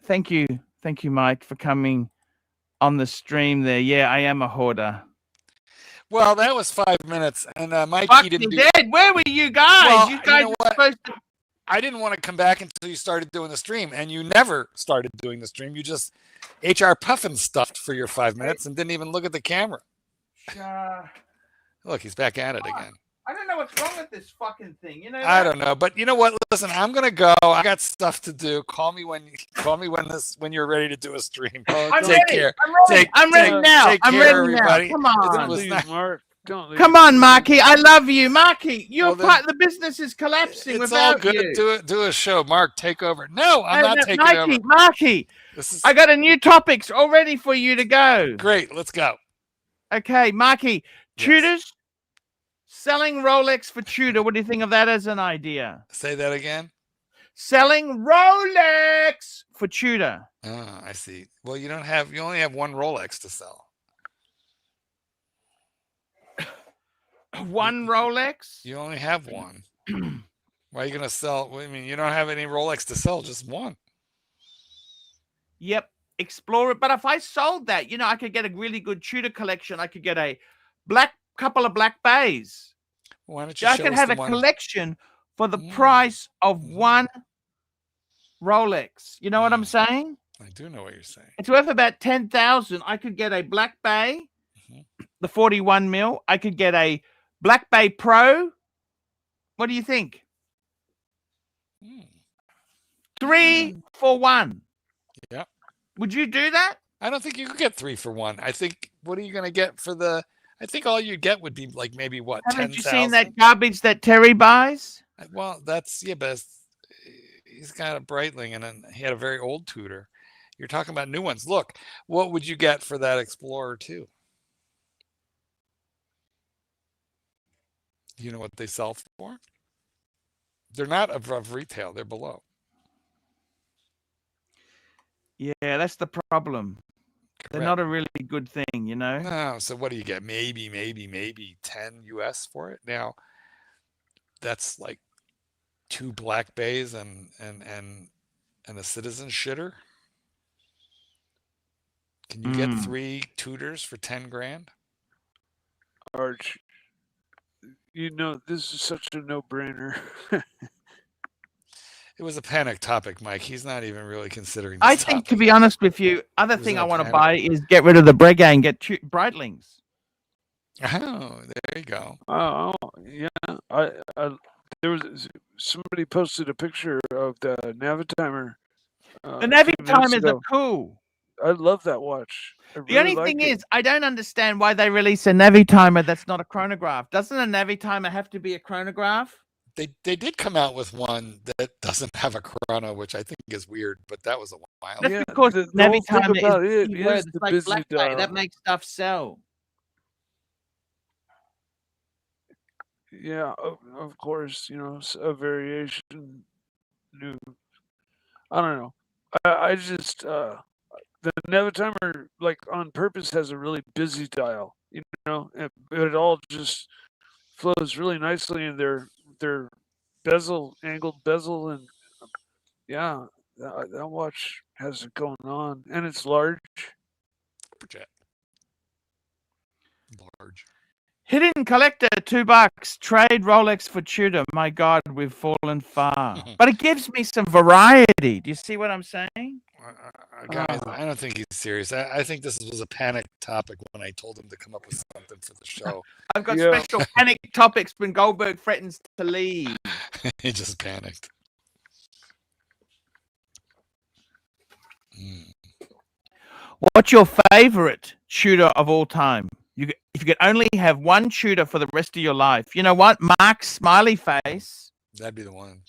Thank you, Mike, for coming on the stream there. Yeah, I am a hoarder. Well, that was 5 minutes, and Mikey Fuck, didn't do. dead. Where were you guys? Well, you guys know were supposed to. I didn't want to come back until you started doing the stream, and you never started doing the stream. You just HR puffin stuffed for your 5 minutes and didn't even look at the camera. Look, he's back at it again. I don't know what's wrong with this fucking thing. You know. I don't know, but you know what? Listen, I'm gonna go. I got stuff to do. Call me when you're ready to do a stream. I'm Take ready. care. I'm ready. I'm ready now. Take I'm care, ready everybody. now. Come on. Don't leave, Mark. Don't leave. Come on, Marky. I love you, Marky. You're Well, part. The business is collapsing It's all without good. you. Do a show. Mark, take over. No, I'm not taking over. Marky. This is I got a new topics all ready for you to go. great. Let's go. Okay, Marky. Yes. Tutors selling Rolex for Tudor. What do you think of that as an idea? Say that again. Selling Rolex for Tudor. Oh, I see. Well, you only have one Rolex to sell. One Rolex? You only have one. Why are you gonna sell? I mean, you don't have any Rolex to sell, just one. Yep. Explore it. But if I sold that, I could get a really good Tudor collection. I could get a couple of black bays. Why don't you I show could us have the a one? collection for the price of one Rolex. You know what I'm saying? I do know what you're saying. It's worth about 10,000. I could get a Black Bay, the 41 mil. I could get a Black Bay Pro. What do you think? 3 for 1. Yeah. Would you do that? I don't think you could get 3 for 1. I think what are you going to get for the? I think all you get would be like maybe what? Haven't 10,000? you seen that garbage that Terry buys? Well, that's but he's got a Breitling and he had a very old Tudor. You're talking about new ones. Look, what would you get for that Explorer 2? Do you know what they sell for? They're not above retail. They're below. Yeah, that's the problem. They're Correct. not a really good thing, No. So what do you get? Maybe 10 US for it. Now, that's like 2 Black Bays and a Citizen shitter. Can you get 3 Tudors for 10 grand? Arch, this is such a no-brainer. It was a panic topic, Mike. He's not even really considering this I think, topic. to be honest with you, other Was thing it I a want to panic? buy is get rid of the Breguet and get Breitlings. Oh, there you go. Oh, yeah. There was somebody posted a picture of the Navitimer The Navi few minutes timers are ago. cool. I love that watch. I The really only like thing it. is, I don't understand why they release a Navi timer that's not a chronograph. Doesn't a Navi timer have to be a chronograph? They did come out with one that doesn't have a chrono, which I think is weird, but that was a while. That's Yeah, because the Navi whole thing timer about is it the keyword. is It's the like busy Black Bay. dial. That makes stuff sell. Yeah, of course, a variation new. I don't know. I just the Navi timer, like, on purpose has a really busy dial, but it all just flows really nicely in their angled bezel, and yeah, that watch has it going on, and it's large. Jet. Large. Hidden collector, $2. Trade Rolex for Tudor. My God, we've fallen far. But it gives me some variety. Do you see what I'm saying? Guys, I don't think he's serious. I think this was a panic topic when I told him to come up with something for the show. I've got special panic topics when Goldberg threatens to leave. He just panicked. What's your favorite Tudor of all time? If you could only have one Tudor for the rest of your life, you know what? Mark's smiley face. That'd be the one.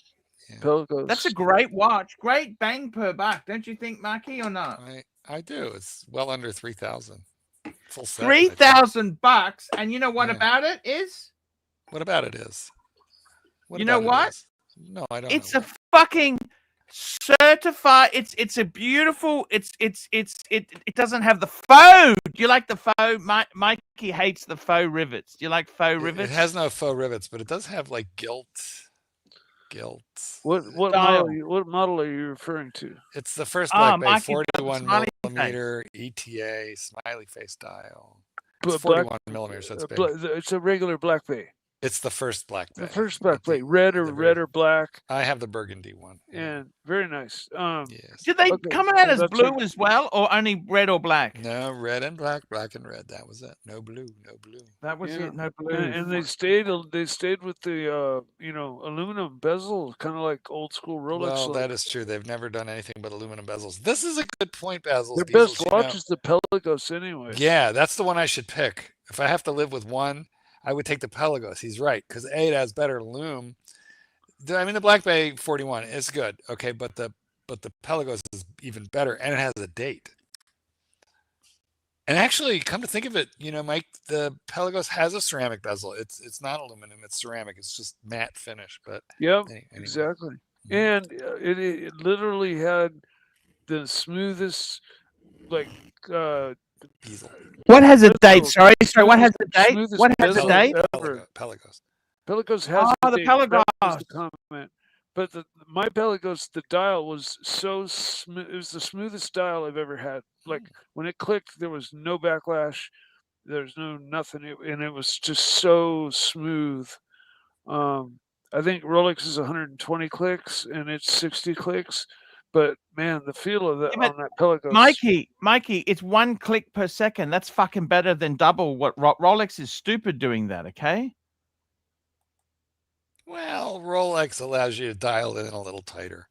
Yeah. That's a great watch. Great bang per buck. Don't you think, Marky, or not? I do. It's well under 3,000. Full set. $3,000, and you know what about it is? What about it is? You know what? No, I don't. It's a fucking certified. It's a beautiful. It doesn't have the faux. Do you like the faux? Mikey hates the faux rivets. Do you like faux rivets? It has no faux rivets, but it does have like gilt. What model are you referring to? It's the first Black Bay 41 millimeter ETA smiley face dial. It's 41 millimeters, so it's big. It's a regular Black Bay. It's the first Black Bay. The first Black Bay, red or black. I have the burgundy one. And very nice. Yes. Did they come out as blue as well, or only red or black? No, red and black, black and red. That was it. No blue, no blue. That was it. No blue. And they stayed with the aluminum bezel, kind of like old school Rolex. Well, that is true. They've never done anything but aluminum bezels. This is a good point, Basil. Their best watch is the Pelagos anyway. Yeah, that's the one I should pick. If I have to live with one, I would take the Pelagos. He's right, because it has better lume. I mean, the Black Bay 41 is good, okay, but the Pelagos is even better, and it has a date. And actually, come to think of it, Mike, the Pelagos has a ceramic bezel. It's not aluminum; it's ceramic. It's just matte finish. But anyway. Exactly. And it literally had the smoothest, like. What has a date? Sorry. What has the date? What has a date? Pelagos. Pelagos has the Pelagos. Comment. But my Pelagos, the dial was so smooth. It was the smoothest dial I've ever had. Like when it clicked, there was no backlash. There's no nothing, and it was just so smooth. I think Rolex is 120 clicks, and it's 60 clicks. But man, the feel of that on that Pelagos. Mikey, it's 1 click per second. That's fucking better than double what Rolex is stupid doing that. Okay. Well, Rolex allows you to dial it in a little tighter.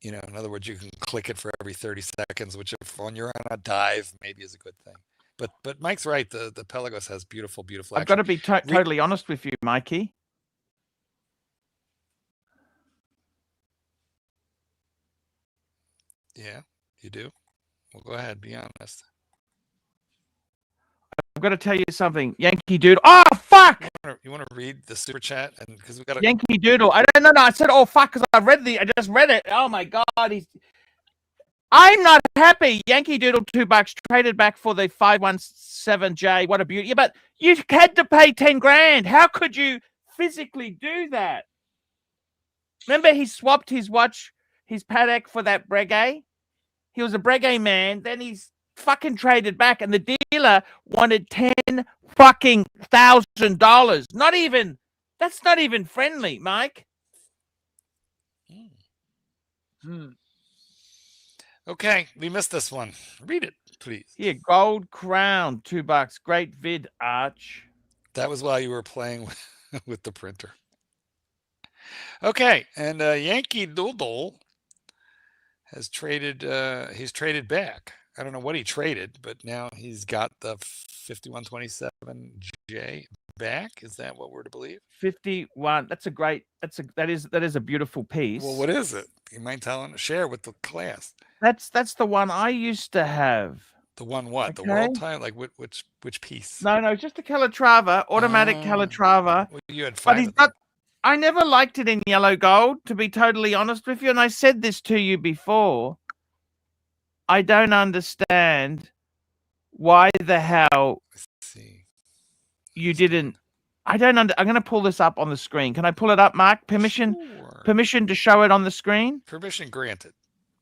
In other words, you can click it for every 30 seconds, which if when you're on a dive, maybe is a good thing. But Mike's right. The Pelagos has beautiful action. I've got to be totally honest with you, Mikey. Yeah, you do. Well, go ahead. Be honest. I've got to tell you something, Yankee Doodle. Oh fuck! You want to read the super chat, and because we got Yankee Doodle. I don't know. No, I said oh fuck because I just read it. Oh my god, I'm not happy. Yankee Doodle, $2 traded back for the 517J. What a beauty! Yeah, but you had to pay 10 grand. How could you physically do that? Remember, he swapped his watch, his Patek for that Breguet. He was a Breguet man. Then he's fucking traded back, and the dealer wanted $10,000. Not even. That's not even friendly, Mike. Okay, we missed this one. Read it, please. Here, Gold Crown, $2. Great vid, Arch. That was while you were playing with the printer. Okay, and Yankee Doodle has traded. He's traded back. I don't know what he traded, but now he's got the 5127J back. Is that what we're to believe? 51. That is a beautiful piece. Well, what is it? You mind share with the class? That's the one I used to have. The one what? Okay. The world time? Like which piece? No, just a Calatrava, automatic Calatrava. Well, you had 5 But he's of them. got. I never liked it in yellow gold, to be totally honest with you, and I said this to you before. I don't understand why the hell you didn't. I'm going to pull this up on the screen. Can I pull it up, Mark? Permission? Sure. Permission to show it on the screen? Permission granted.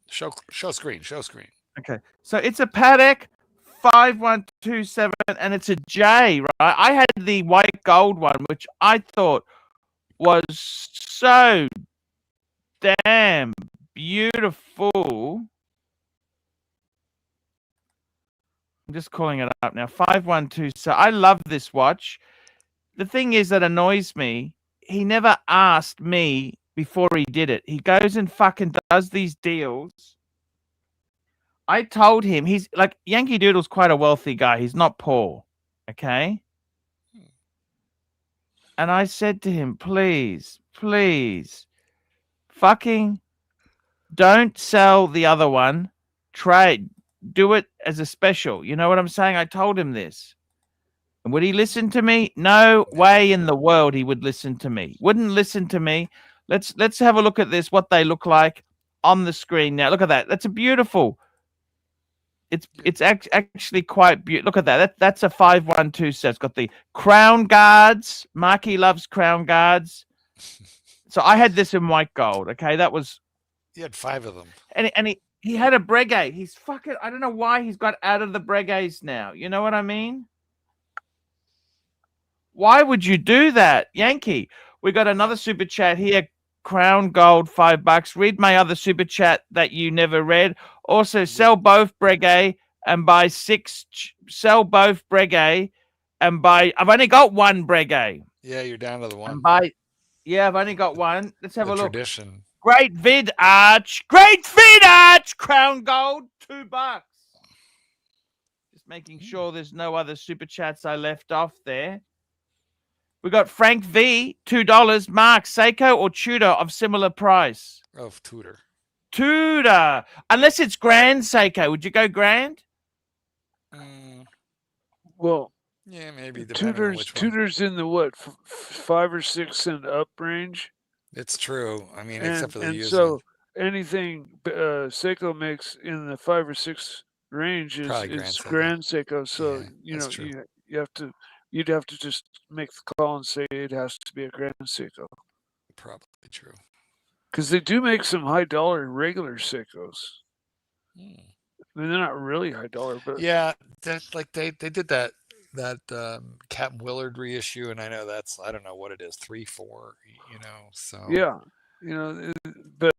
Show screen. Show screen. Okay. So it's a Paddock 5127, and it's a J, right? I had the white gold one, which I thought was so damn beautiful. I'm just calling it up now. 512. So I love this watch. The thing is that annoys me. He never asked me before he did it. He goes and fucking does these deals. I told him he's like Yankee Doodle's quite a wealthy guy. He's not poor. Okay. And I said to him, please, fucking don't sell the other one. Trade. Do it as a special. You know what I'm saying? I told him this. And would he listen to me? No way in the world he would listen to me. Wouldn't listen to me. Let's have a look at this, what they look like on the screen now. Look at that. That's a beautiful. It's actually quite beautiful. Look at that. That's a 512 set. It's got the crown guards. Marky loves crown guards. So I had this in white gold. Okay, that was. You had 5 of them. And he had a Breguet. He's fucking. I don't know why he's got out of the Breguets now. You know what I mean? Why would you do that, Yankee? We got another super chat here. Crown gold, $5. Read my other super chat that you never read. Also, sell both Breguet and buy 6. Sell both Breguet and buy. I've only got one Breguet. Yeah, you're down to the one. Yeah, I've only got one. Let's have a look. Tradition. Great vid, Arch. Great vid, Arch. Crown gold, $2. Just making sure there's no other super chats I left off there. We got Frank V, $2. Mark, Seiko or Tudor of similar price? Oh, Tudor. Tudor. Unless it's Grand Seiko. Would you go Grand? Well, yeah, maybe. Tudor's in the what, 5 or 6 and up range? It's true. I mean, except for the and used so one. anything Seiko makes in the 5 or 6 range is Grand Seiko. So yeah, you'd have to just make the call and say it has to be a Grand Seiko. Probably true. Because they do make some high dollar regular Seikos. I mean, they're not really high dollar, but yeah, that's like they did that Captain Willard reissue, and I know that's, I don't know what it is, 3, 4, so yeah, but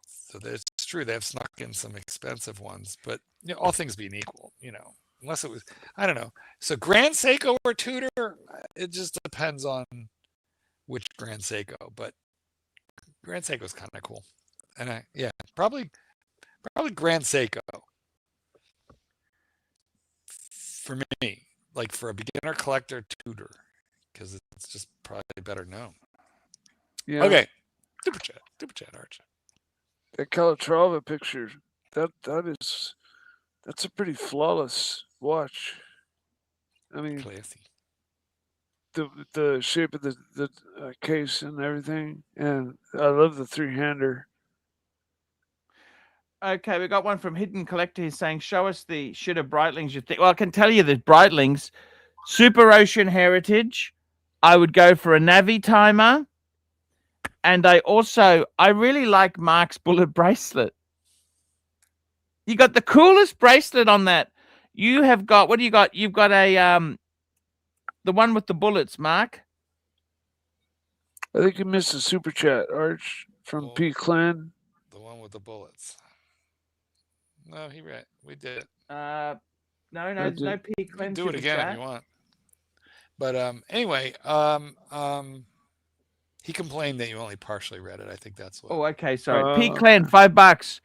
so it's true, they've snuck in some expensive ones, but all things being equal, unless it was, I don't know. So Grand Seiko or Tudor, it just depends on which Grand Seiko, but Grand Seiko is kind of cool, and probably Grand Seiko. For me, like for a beginner collector, Tudor, because it's just probably better known. Yeah. Okay. Super chat, Archie. That Calatrava picture, that's a pretty flawless watch. I mean, classy. The shape of the case and everything, and I love the 3-hander. Okay, we got one from Hidden Collector. He's saying, show us the shit of Breitlings you think. Well, I can tell you that Breitlings, Super Ocean Heritage, I would go for a Navi timer. And I really like Mark's bullet bracelet. You got the coolest bracelet on that. You have got, what do you got? You've got the one with the bullets, Mark. I think you missed a super chat, Arch, from P. Clan. The one with the bullets. No, we did it. No, there's no P. Clan. Do it again if you want. But anyway, He complained that you only partially read it. I think that's what. Oh, okay. Sorry. P. Clan, $5.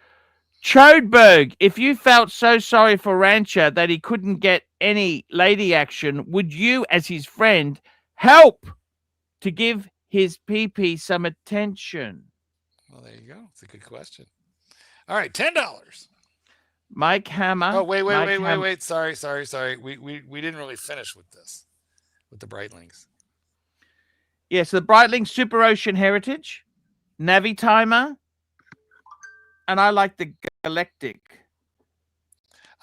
Chodeberg, if you felt so sorry for Rancher that he couldn't get any lady action, would you, as his friend, help to give his PP some attention? Well, there you go. It's a good question. All right, $10. Mike Hammer. Oh, wait. Sorry. We didn't really finish with this, with the Breitlings. Yeah, so the Breitling Super Ocean Heritage, Navi Timer, and I like the Galactic.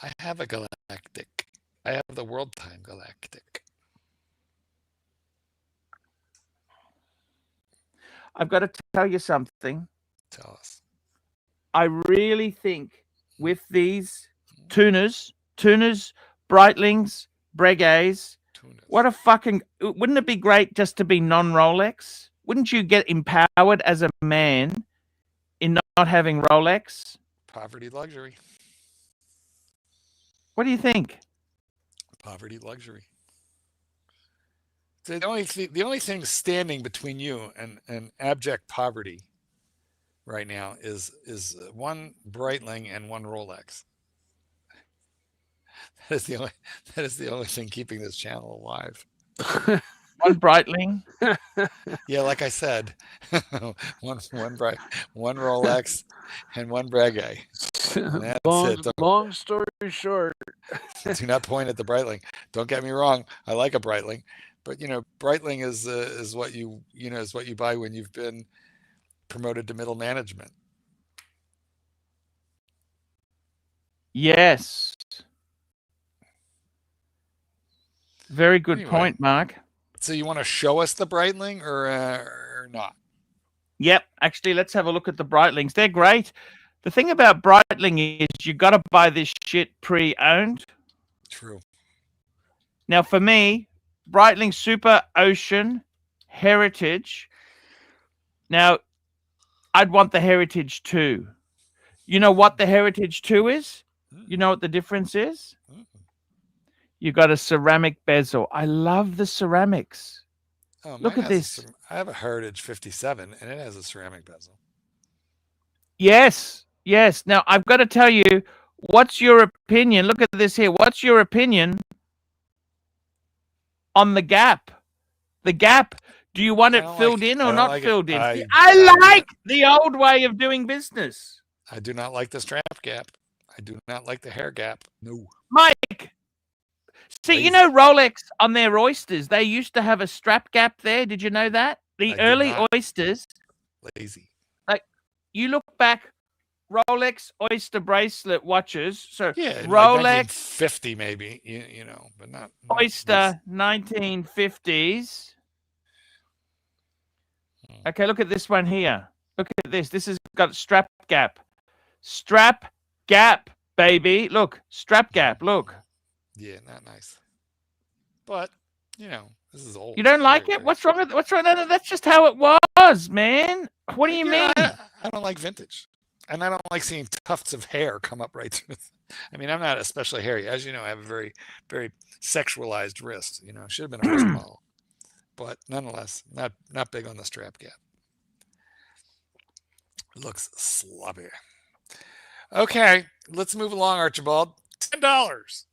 I have a Galactic. I have the World Time Galactic. I've got to tell you something. Tell us. I really think with these tuners, Breitlings, Breguets, what a fucking... Wouldn't it be great just to be non-Rolex? Wouldn't you get empowered as a man in not having Rolex? Poverty luxury. What do you think? Poverty luxury. The only thing standing between you and abject poverty right now is one Breitling and one Rolex. That is the only thing keeping this channel alive. One Breitling. Yeah, like I said, one Rolex and one Breguet. Long story short. Do not point at the Breitling. Don't get me wrong. I like a Breitling, but Breitling is what is what you buy when you've been promoted to middle management. Yes. Very good point, Mark. So you want to show us the Breitling or not? Yep. Actually, let's have a look at the Breitlings. They're great. The thing about Breitling is you got to buy this shit pre-owned. True. Now, for me, Breitling Super Ocean Heritage. Now, I'd want the Heritage 2. You know what the Heritage 2 is? You know what the difference is? You got a ceramic bezel. I love the ceramics. Oh, look at this. I have a Heritage 57, and it has a ceramic bezel. Yes. Now, I've got to tell you, what's your opinion? Look at this here. What's your opinion on the gap? The gap. Do you want it filled in or not filled in? I like the old way of doing business. I do not like the strap gap. I do not like the hair gap. No. Mike. See, you know Rolex on their oysters, they used to have a strap gap there. Did you know that? The early oysters. Lazy. Like, you look back, Rolex oyster bracelet watches. So yeah, Rolex like 1950 maybe, you know, but not oyster 1950s. Okay, look at this one here. Look at this. This has got strap gap. Strap gap, baby. Look, strap gap. Look. Yeah, not nice. But, this is old. You don't like it? What's wrong with No, that's just how it was, man. What do you mean? I don't like vintage. And I don't like seeing tufts of hair come up right through. I mean, I'm not especially hairy. As you know, I have a very, very sexualized wrist. Should have been a wrist model. But nonetheless, not big on the strap gap. Looks sloppy. Okay, let's move along, Archibald. $10.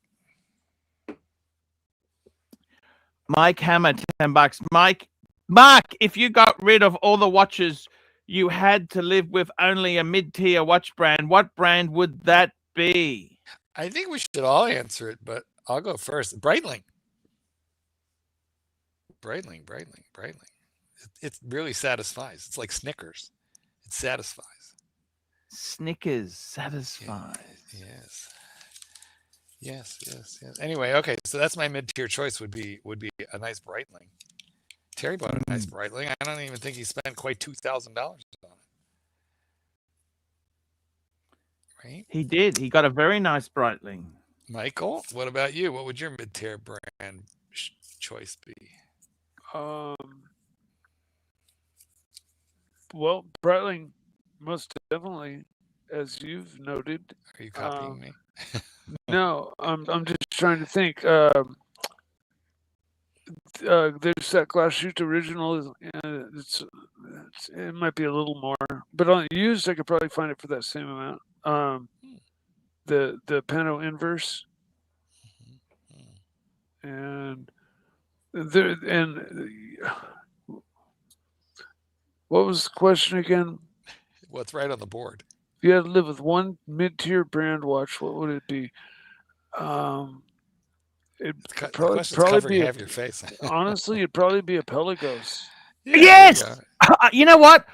Mike Hammer, $10. Mark, if you got rid of all the watches you had to live with only a mid-tier watch brand, what brand would that be? I think we should all answer it, but I'll go first. Breitling. It really satisfies. It's like Snickers. It satisfies. Snickers satisfies. Yes. Anyway, okay, so that's my mid-tier choice would be a nice Breitling. Terry bought a nice Breitling. I don't even think he spent quite $2,000 on it. Right? He did. He got a very nice Breitling. Michael, what about you? What would your mid-tier brand choice be? Well, Breitling, most definitely, as you've noted. Are you copying me? No, I'm just trying to think. There's that Glass Chute original. It's it might be a little more, but on used, I could probably find it for that same amount. The Pano Inverse, and what was the question again? What's right on the board? If you had to live with one mid-tier brand watch, what would it be? It'd probably be half your face. Honestly, it'd probably be a Pelagos. Yeah, yes. You know what?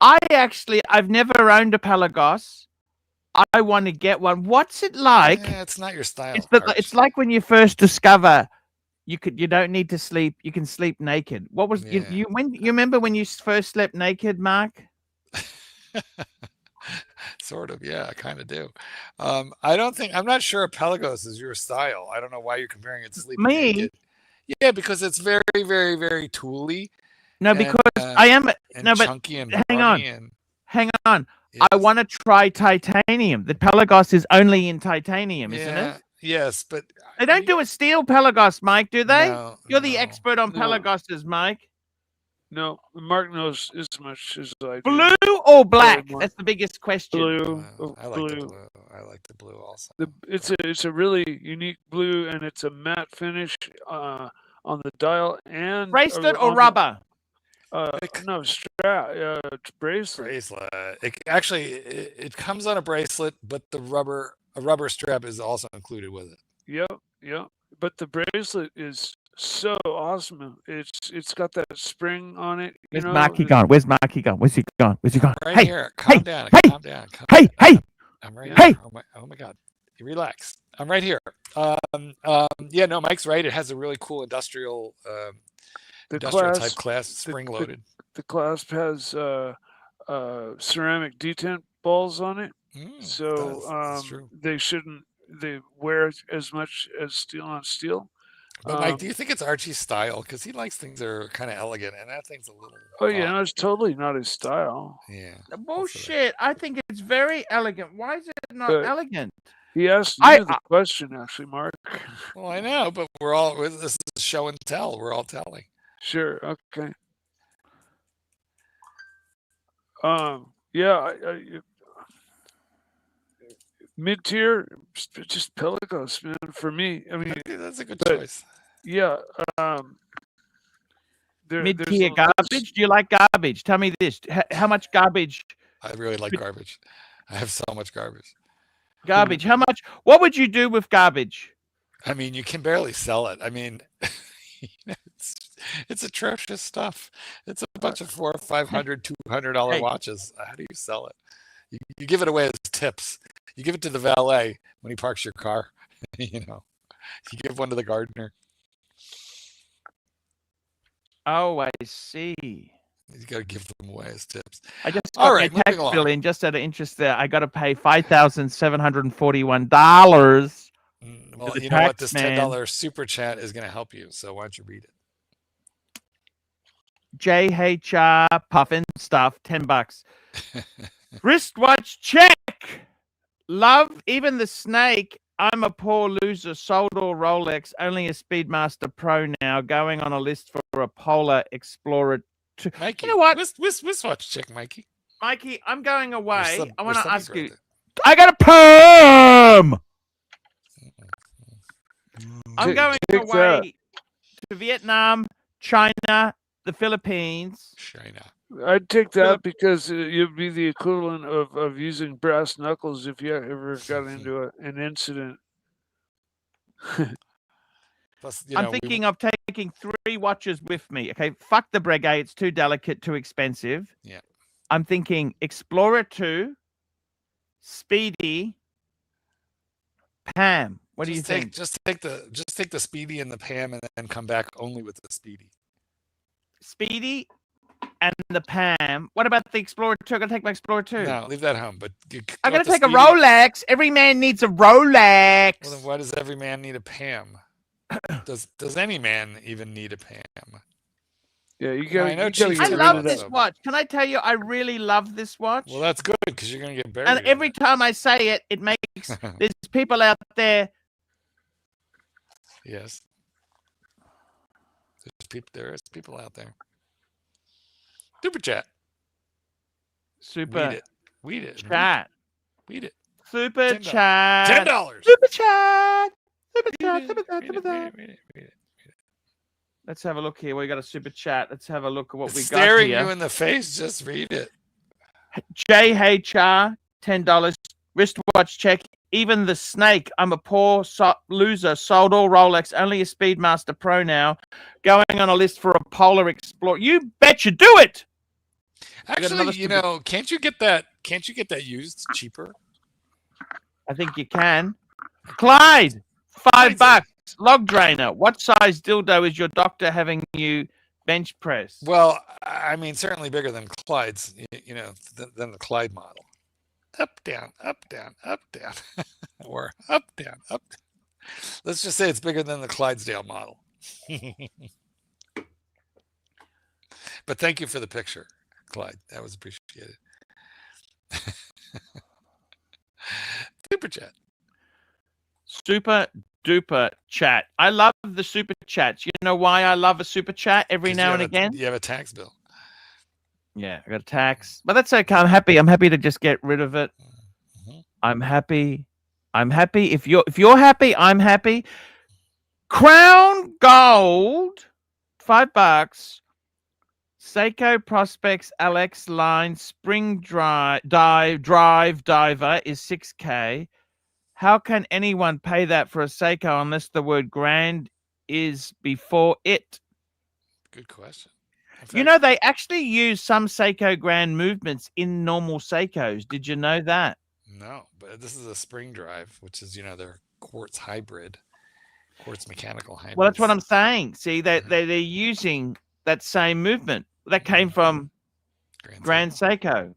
I've never owned a Pelagos. I want to get one. What's it like? Yeah, it's not your style. It's like when you first discover you don't need to sleep. You can sleep naked. What was you remember when you first slept naked, Mark? Sort of, yeah, I kind of do. I'm not sure Pelagos is your style. I don't know why you're comparing it to sleeping naked. Yeah, because it's very, very, very tooly. No, because I am chunky and hang on. Yes. I want to try titanium. The Pelagos is only in titanium, isn't it? Yes, but they don't do a steel Pelagos, Mike, do they? No, You're the expert on Pelagoses, Mike. No, Mark knows as much as I do. Blue or black? That's the biggest question. Blue. I like the blue. I like the blue also. It's a really unique blue, and it's a matte finish on the dial and bracelet or rubber. No, strap. Bracelet. It comes on a bracelet, but a rubber strap is also included with it. Yep. But the bracelet is so awesome. It's got that spring on it. Where's Marky gone? Where's Marky gone? Where's he gone? Right here. Calm down. Calm down. Hey. I'm right here. Oh my God. You relax. I'm right here. Yeah, no, Mike's right. It has a really cool industrial type clasp, spring loaded. The clasp has ceramic detent balls on it, so they wear as much as steel on steel. But Mike, do you think it's Archie's style? Because he likes things that are kind of elegant, and that thing's a little. Oh yeah, no, it's totally not his style. Yeah. Bullshit! I think it's very elegant. Why is it not elegant? He asked you the question, actually, Mark. Well, I know, but this is show and tell. We're all telling. Sure. Okay. Yeah. Mid-tier, just Pelagos, man. For me, I mean, that's a good choice. Yeah. Mid-tier garbage. Do you like garbage? Tell me this. How much garbage? I really like garbage. I have so much garbage. Garbage. How much? What would you do with garbage? I mean, you can barely sell it. I mean, it's atrocious stuff. It's a bunch of $400, $500, $200 watches. How do you sell it? You give it away as tips. You give it to the valet when he parks your car. You give one to the gardener. Oh, I see. You got to give them away as tips. I just got my tax bill in, just out of interest there. I got to pay $5,741. Well, you know what? This $10 super chat is going to help you. So why don't you read it? JHR puffin stuff, $10. Wristwatch check. Love even the snake. I'm a poor loser. Sold all Rolex. Only a Speedmaster Pro now. Going on a list for a Polar Explorer 2. Mikey, you know what? Wristwatch check, Mikey. Mikey, I'm going away. I want to ask you. There. I got a perm. I'm going away to Vietnam, China, the Philippines. China. I'd take that because you'd be the equivalent of using brass knuckles if you ever got into an incident. Plus, I'm thinking of taking 3 watches with me. Okay, fuck the Breguet. It's too delicate, too expensive. Yeah. I'm thinking Explorer 2, Speedy, Pam. What do you think? Just take the Speedy and the Pam, and then come back only with the Speedy. Speedy and the Pam. What about the Explorer 2? I'm going to take my Explorer 2. No, leave that home. But I'm going to take a Rolex. Every man needs a Rolex. Well, then why does every man need a Pam? Does any man even need a Pam? Yeah, you got. I love this watch. Can I tell you, I really love this watch. Well, that's good because you're going to get buried. And every time I say it, it makes there's people out there. Yes. There is people out there. Super chat. super Weed it. chat. Weed it. Super $10. chat. $10. Super chat. Super chat. Read Super it, chat. read Super it, chat. read it, read it. Let's have a look here. We got a super chat. Let's have a look at what It's we got staring here. you in the face. Just read it. JHR, $10. Wristwatch check. Even the snake. I'm a poor loser. Sold all Rolex. Only a Speedmaster Pro now. Going on a list for a Polar Explorer. You bet you do it. Actually, you know, can't you get that used cheaper? I think you can. Clyde, $5. Log drainer. What size dildo is your doctor having you bench press? Well, I mean, certainly bigger than Clyde's, you know, than the Clyde model. Up, down, up, down, up, down. Or up, down, up. Let's just say it's bigger than the Clydesdale model. But thank you for the picture, Clyde. That was appreciated. Super chat. Super duper chat. I love the super chats. You know why I love a super chat every now and again? You have a tax bill. Yeah, I got a tax, but that's okay. I'm happy. I'm happy to just get rid of it. I'm happy. I'm happy. If you're happy, I'm happy. Crown Gold, $5. Seiko Prospects Alex Line Spring Diver is $6K. How can anyone pay that for a Seiko unless the word grand is before it? Good question. You know, they actually use some Seiko grand movements in normal Seikos. Did you know that? No, but this is a spring drive, which is, you know, their quartz hybrid, quartz mechanical hybrid. Well, that's what I'm saying. See, they're using that same movement. That came from Grand Seiko.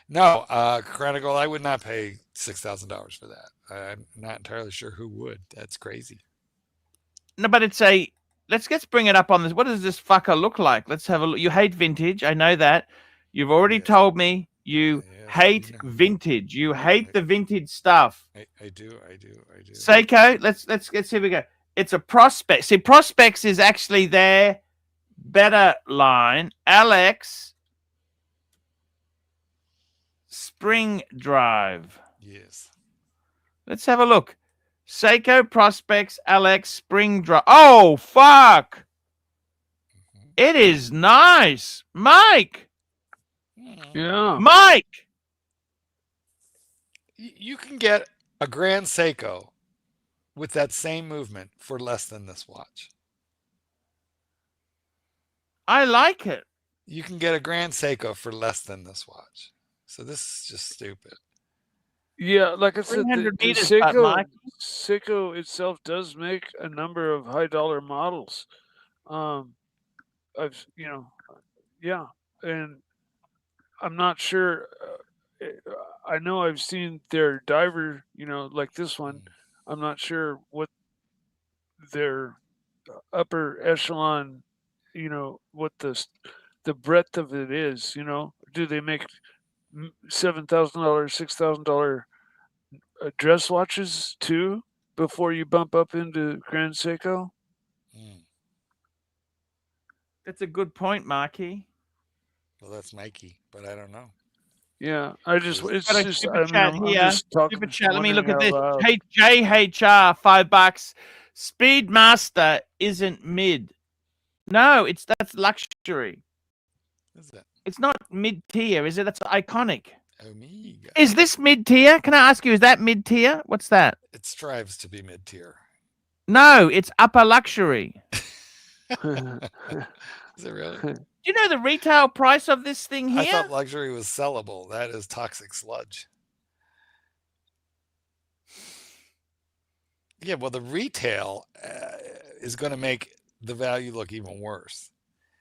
No, Chronicle, I would not pay $6,000 for that. I'm not entirely sure who would. That's crazy. No, but it's a... Let's bring it up on this. What does this fucker look like? Let's have a look. You hate vintage. I know that. You've already told me you hate vintage. You hate the vintage stuff. I do. Seiko, let's see if we go. It's a Prospect. See, Prospects is actually their better line. Alex Spring Drive. Yes. Let's have a look. Seiko Prospects Alex Spring Drive. Oh, fuck. It is nice. Mike. Yeah. Mike. You can get a Grand Seiko with that same movement for less than this watch. I like it. You can get a Grand Seiko for less than this watch. So this is just stupid. Yeah, like I said, the 300 meters, Seiko itself does make a number of high dollar models. I've, you know, yeah, and I'm not sure. I know I've seen their diver, you know, like this one. I'm not sure what their upper echelon, you know, what the breadth of it is. You know, do they make $7,000, $6,000 dress watches too before you bump up into Grand Seiko? That's a good point, Marky. Well, that's Mikey, but I don't know. Yeah, it's got a just super I mean, chat I'm here. just talking. Super chat. Let me look at wondering this. out loud. Hey, JHR, $5. Speedmaster isn't mid. No, that's luxury. What is that? It's not mid tier, is it? That's iconic. Omega. Is this mid tier? Can I ask you? Is that mid tier? What's that? It strives to be mid tier. No, it's upper luxury. Is it really? Do you know the retail price of this thing here? I thought luxury was sellable. That is toxic sludge. Yeah, well, the retail is going to make the value look even worse,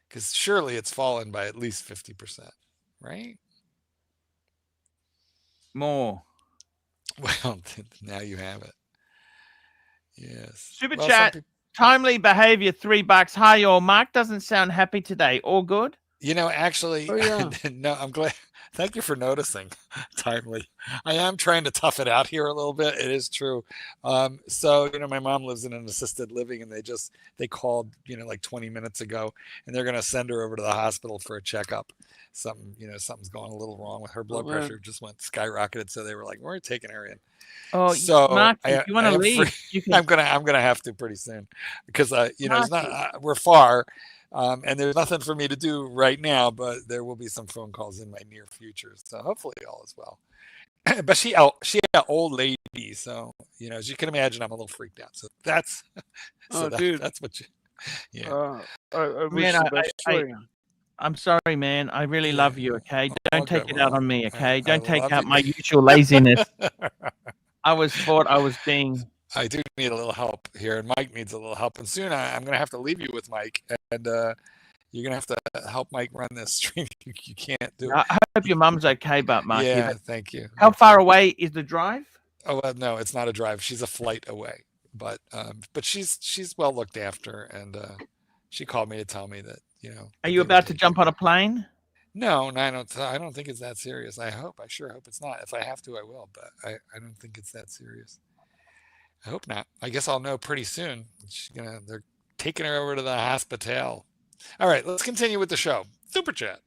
because surely it's fallen by at least 50%, right? More. Well, now you have it. Yes. Super Well, chat. Timely behavior, $3. Hi, all. Mark doesn't sound happy today. All good? You know, actually, Oh, yeah. no, I'm glad. Thank you for noticing. Timely. I am trying to tough it out here a little bit. It is true. So, my mom lives in an assisted living, and they called, like 20 minutes ago, and they're going to send her over to the hospital for a checkup. Something's going a little wrong with her. Blood pressure just went skyrocketed. So they were like, we're taking her in. Oh, So Mark, if you want to leave, you can. I'm gonna have to pretty soon because it's not we're far, and there's nothing for me to do right now. But there will be some phone calls in my near future, so hopefully all is well. But she an old lady, so as you can imagine, I'm a little freaked out. So that's dude, that's what you. Yeah. I wish Man, the best for you. I'm sorry, man. I really love you. Okay, don't take it out on me. Okay, I don't take love out you. my usual laziness. I was being. I do need a little help here, and Mike needs a little help. And soon I'm going to have to leave you with Mike, and you're going to have to help Mike run this stream. You can't do it. I hope your mum's okay, but Mark. Yeah, thank you. How far away is the drive? Oh no, it's not a drive. She's a flight away, but she's well looked after, and she called me to tell me that Are you about to jump on a plane? No, I don't think it's that serious. I sure hope it's not. If I have to, I will, but I don't think it's that serious. I hope not. I guess I'll know pretty soon. They're taking her over to the hospital. All right, let's continue with the show. Super chat.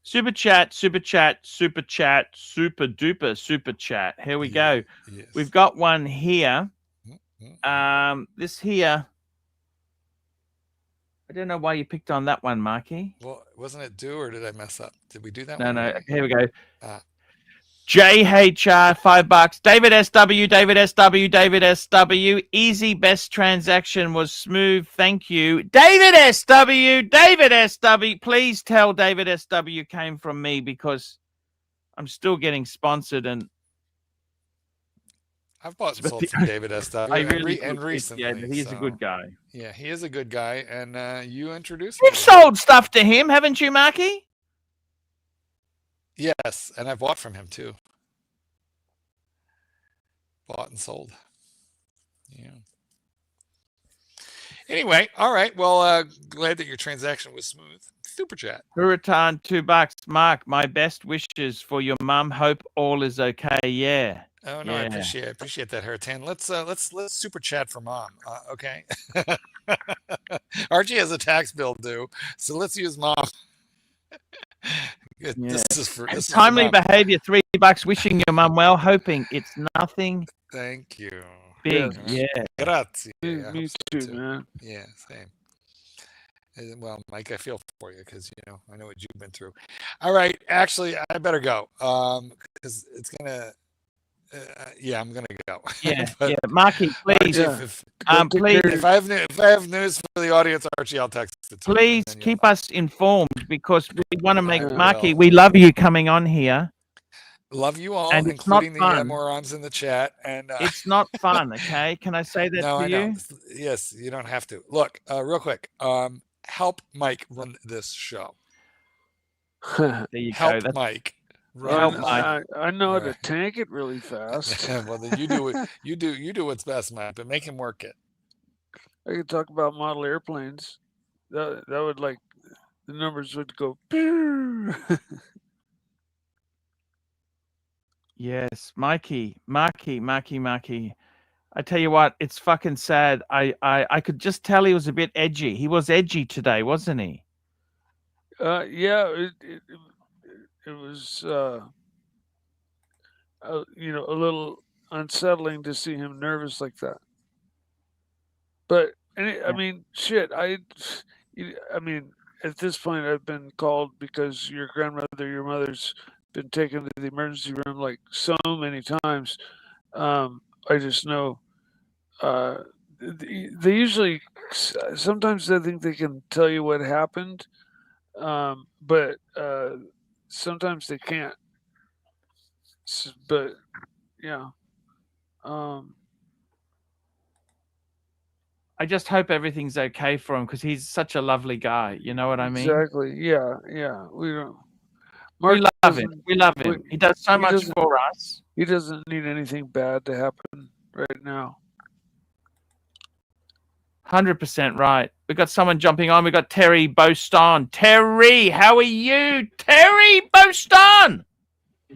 Super chat, super chat, super chat, super duper super chat. Here we go. Yes. We've got one here. This here. I don't know why you picked on that one, Marky. Well, wasn't it due, or did I mess up? Did we do that? No. Here we go. JHR, $5. David SW, David SW, David SW. Easy, best transaction was smooth. Thank you. David SW, David SW. Please tell David SW came from me because I'm still getting sponsored and I've bought some sold from David SW and recently. Yeah, he's a good guy. Yeah, he is a good guy, and you introduced You've me. sold stuff to him, haven't you, Marky? Yes, and I bought from him too. Bought and sold. Yeah. Anyway, all right. Well, glad that your transaction was smooth. Super chat. Huratan, $2. Mark, my best wishes for your mum. Hope all is okay. Yeah. Oh no, yeah. I appreciate that, Huratan. Let's super chat for mom. Okay. Archie has a tax bill due, so let's use mom. This is for timely behavior. $3. Wishing your mum well. Hoping it's nothing. Thank you. Big. Yeah. Grazie. Me too, man. Yeah, same. Well, Mike, I feel for you because I know what you've been through. All right, actually, I better go because it's gonna. I'm gonna go. Yeah, yeah. Marky, please. Please. If I have news for the audience, Archie, I'll text it to you. Please keep us informed because we want to make Marky. We love you coming on here. Love you all, and including the morons in the chat. And it's not fun. Okay, can I say that to you? Know. Yes, you don't have to. Look, real quick. Help Mike run this show. There you help go. Mike. I know how to tank it really fast. Well, then you do it. You do what's best, Mike. But make him work it. I could talk about model airplanes. That would the numbers would go. Yes, Marky. I tell you what, it's fucking sad. I could just tell he was a bit edgy. He was edgy today, wasn't he? Yeah, it was a little unsettling to see him nervous like that. But I mean, shit. I mean, at this point, I've been called because your mother's been taken to the emergency room like so many times. I just know they usually sometimes I think they can tell you what happened, but sometimes they can't. But yeah. I just hope everything's okay for him because he's such a lovely guy. You know what I mean? Exactly. Yeah. We don't. We love him. We love him. He does so much for us. He doesn't need anything bad to happen right now. 100% right. we got someone jumping on. We got Terry Boston. Terry, how are you? Terry Boston.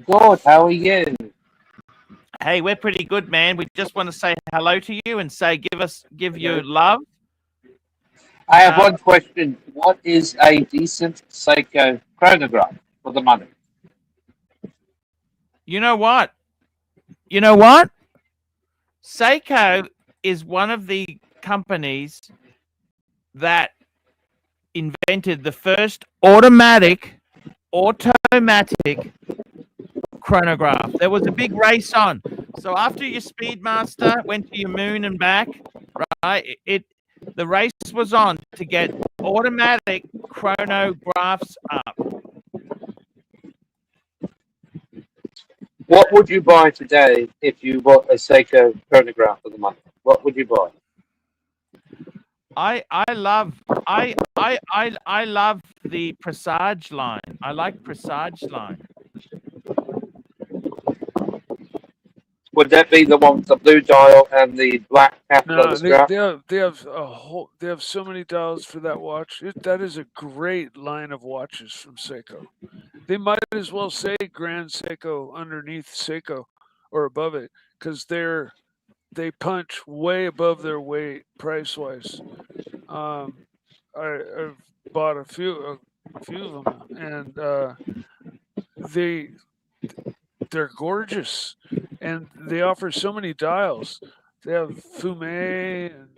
Good, how are you? Hey, we're pretty good, man. We just want to say hello to you and say give you love. I have one question. What is a decent Seiko chronograph for the money? You know what? You know what? Seiko is one of the companies that invented the first automatic chronograph. There was a big race on. So after your Speedmaster went to your moon and back, right? The race was on to get automatic chronographs up. What would you buy today if you bought a Seiko chronograph for the money? What would you buy? I love the Presage line. I like Presage line. Would that be the one with the blue dial and the black capital on the strap? They have so many dials for that watch. That is a great line of watches from Seiko. They might as well say Grand Seiko underneath Seiko or above it, because they punch way above their weight price wise. I've bought a few of them, and they're gorgeous, and they offer so many dials. They have Fume and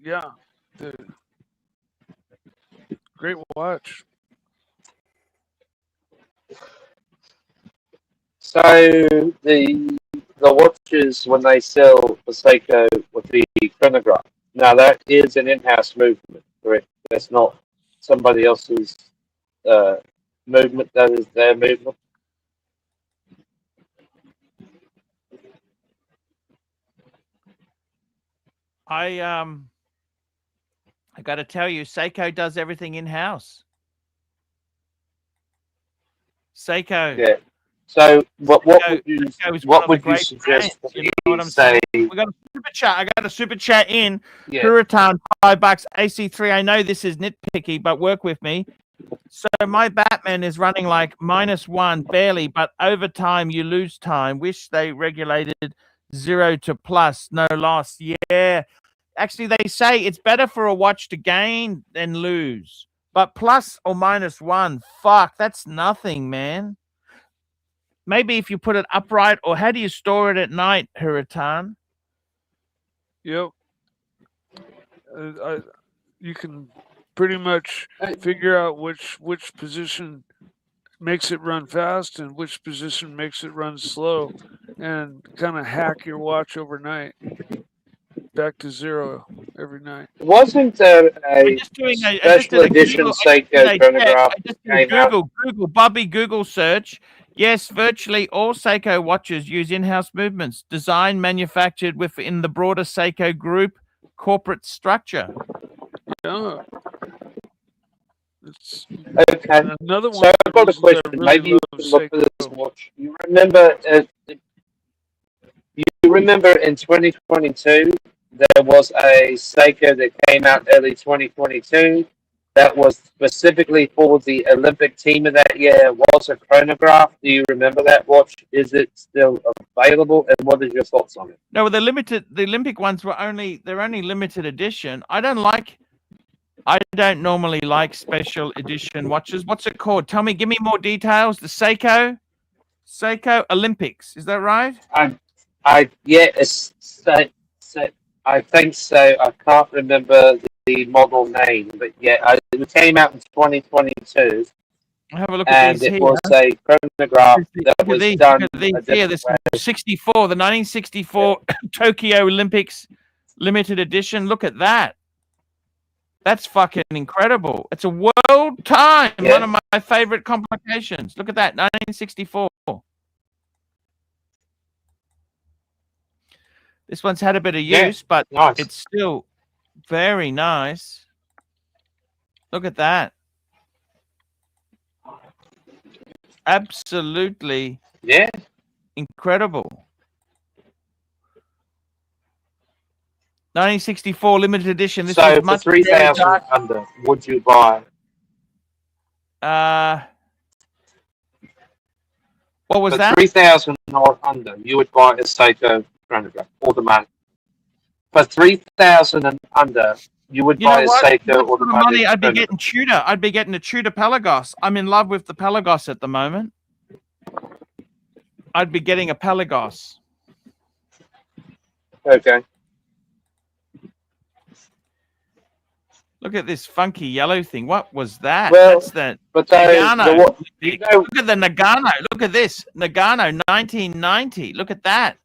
yeah, the great watch. So the watches, when they sell the Seiko with the chronograph, now that is an in-house movement, correct? That's not somebody else's movement. That is their movement. I got to tell you, Seiko does everything in house. Seiko. Yeah. So what would you suggest? You know what I'm saying? We got a super chat. I got a super chat in. Yeah. Hurritan, $5. AC3. I know this is nitpicky, but work with me. So my Batman is running like -1 barely, but over time you lose time. Wish they regulated 0 to plus, no loss. Yeah. Actually, they say it's better for a watch to gain than lose. But plus or -1, fuck, that's nothing, man. Maybe if you put it upright, or how do you store it at night, Hurritan? Yep. You can pretty much figure out which position makes it run fast and which position makes it run slow, and kind of hack your watch overnight back to 0 every night. Wasn't there a special edition Seiko chronograph? Google, Bobby, Google search. Yes, virtually all Seiko watches use in-house movements, designed, manufactured within the broader Seiko group corporate structure. Yeah. It's okay. Another one. So I've got a question. Really maybe you can look for this watch. You remember in 2022 there was a Seiko that came out early 2022 that was specifically for the Olympic team of that year. It was a chronograph. Do you remember that watch? Is it still available? And what is your thoughts on it? No, the Olympic ones they're only limited edition. I don't normally like special edition watches. What's it called? Tell me, give me more details. The Seiko Olympics. Is that right? I think so. I can't remember the model name, but yeah, it came out in 2022. I'll have a look at these here. And it was a chronograph that was done. Yeah, this 64, the 1964 Tokyo Olympics limited edition. Look at that. That's fucking incredible. It's a world time. Yeah. One of my favorite complications. Look at that, 1964. This one's had a bit of use, but nice. It's still very nice. Look at that. Absolutely incredible. 1964 limited edition. This So is for much 3,000 under, would you buy? What was For that? 3,000 or under, you would buy a Seiko chronograph, automatic. For 3,000 and under, you would You buy know a what? Seiko What sort of automatic money I'd be chronograph. getting Tudor. I'd be getting a Tudor Pelagos. I'm in love with the Pelagos at the moment. I'd be getting a Pelagos. Okay. Look at this funky yellow thing. What was that? Well, That's the but Nagano. you know, Look at the Nagano. Look at this. Nagano 1990. Look at that.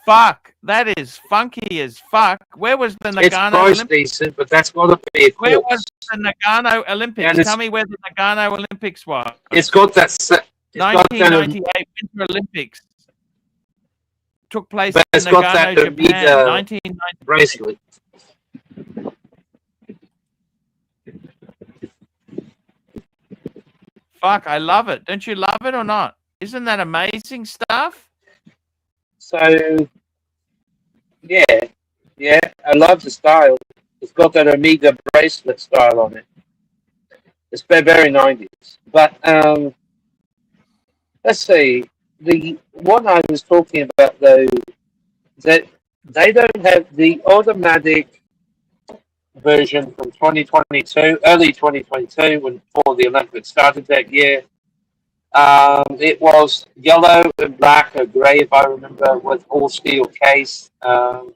Fuck. That is funky as fuck. Where was the Nagano it's price Olympics? decent, but that's got to be a Where quartz. was the Nagano Olympics? And Tell me where the Nagano Olympics was. It's got that. It's got that 1998 Winter Olympics took place but in it's got that Nagano, Japan. Omega 1990. bracelet. Fuck, I love it. Don't you love it or not? Isn't that amazing stuff? So, yeah, I love the style. It's got that Omega bracelet style on it. It's very 90s. But let's see. The one I was talking about, though, that they don't have the automatic version from 2022, early 2022, when before the Olympics started that year. It was yellow and black or grey, if I remember, with all steel case. It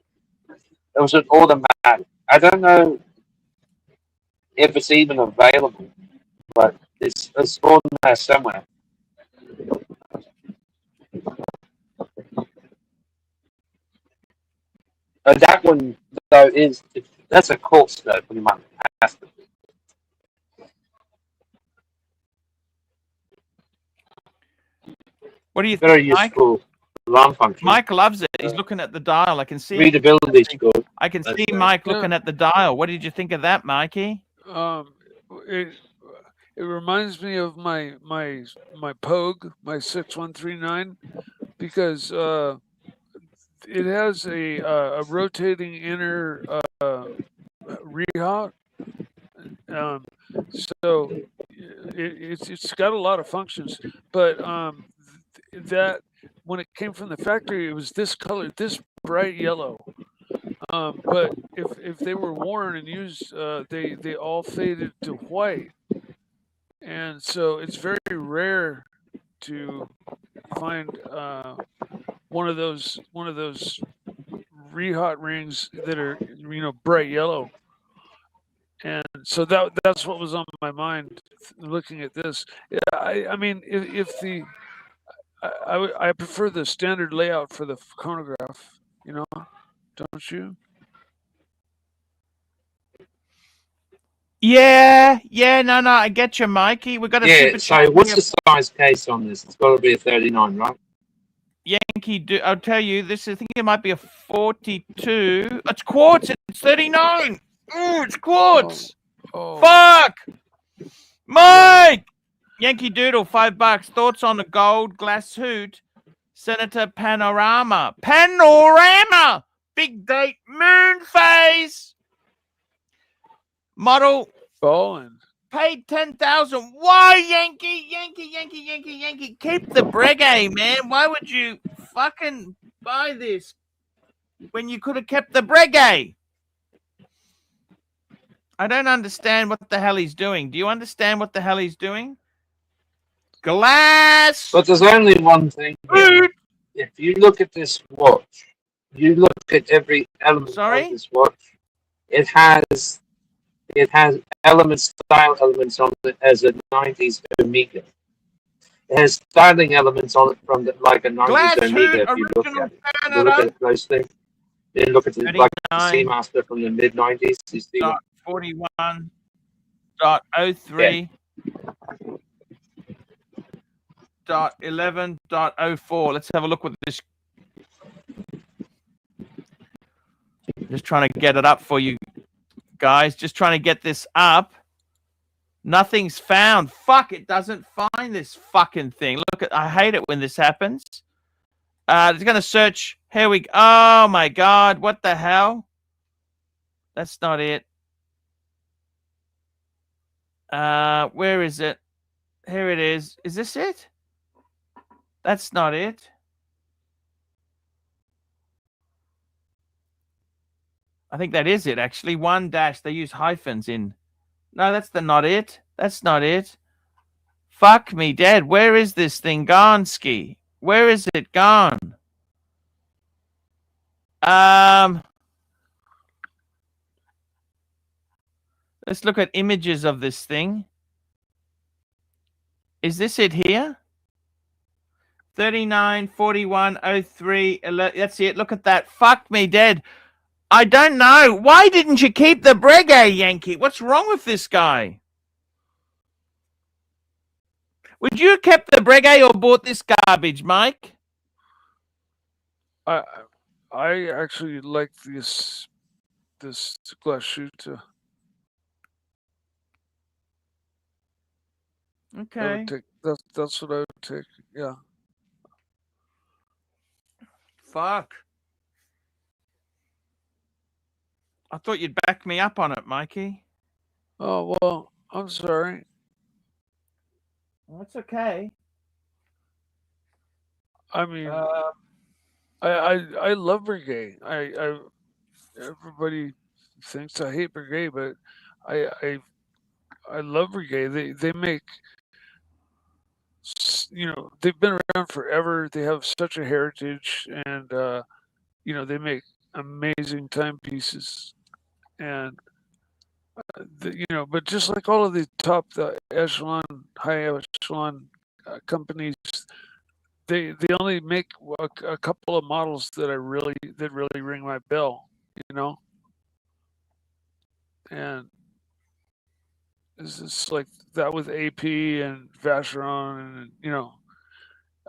was an automatic. I don't know if it's even available, but it's on there somewhere. That one, though, that's a quartz, though, pretty much. Has to be. What do you Very think, Mike? useful alarm function. Mike loves it. He's looking at the dial. I can see. Readability is good. I can That's see right. Mike looking at the dial. What did you think of that, Mikey? It reminds me of my Pogue, my 6139, because it has a rotating inner rehaut. So it's got a lot of functions, but that when it came from the factory, it was this color, this bright yellow. But if they were worn and used, they all faded to white, and so it's very rare to find one of those rehaut rings that are bright yellow. And so that's what was on my mind looking at this. Yeah, I mean, if the I prefer the standard layout for the chronograph, don't you? Yeah, no, I get you, Mikey. We got a super so what's the size case on this? It's got to be a 39, right? Yankee, I'll tell you, I think it might be a 42. It's quartz. It's 39. Ooh, it's quartz. Oh. Fuck, Mike. Yankee Doodle, $5. Thoughts on the gold glass hoot, Senator Panorama, big date moon phase model. Fallen. Paid 10,000. Why, Yankee? Keep the Breguet, man. Why would you fucking buy this when you could have kept the Breguet? I don't understand what the hell he's doing. Do you understand what the hell he's doing? Glass. But there's only one thing here. If you look at this watch, you look at every element of this watch, it has style elements on it as a 90s Omega. It has styling elements on it from like a 90s Glass Omega. If you look at it, you look at those things. Then look at the like the Seamaster from the mid 90s. 41.03. 11.04. Let's have a look with this. Just trying to get it up for you guys. Just trying to get this up. Nothing's found. Fuck, it doesn't find this fucking thing. Look, I hate it when this happens. It's going to search. Here we go. Oh, my God. What the hell? That's not it. Where is it? Here it is. Is this it? That's not it. I think that is it, actually. 1 dash. They use hyphens in. No, that's not it. That's not it. Fuck me dead. Where is this thing gone, Ski? Where is it gone? Let's look at images of this thing. Is this it here? 39, 41, 03, 11. That's it. Look at that. Fuck me dead. I don't know. Why didn't you keep the Breguet, Yankee? What's wrong with this guy? Would you have kept the Breguet or bought this garbage, Mike? I actually like this glass shoe too. Okay. That's what I would take. Yeah. Fuck. I thought you'd back me up on it, Mikey. Oh well, I'm sorry. That's okay. I mean, I love Breguet. Everybody thinks I hate Breguet, but I love Breguet. They make, they've been around forever. They have such a heritage, and they make amazing timepieces, and but just like all of the top high echelon companies, they only make a couple of models that really ring my bell, and it's just like that with AP and Vacheron, and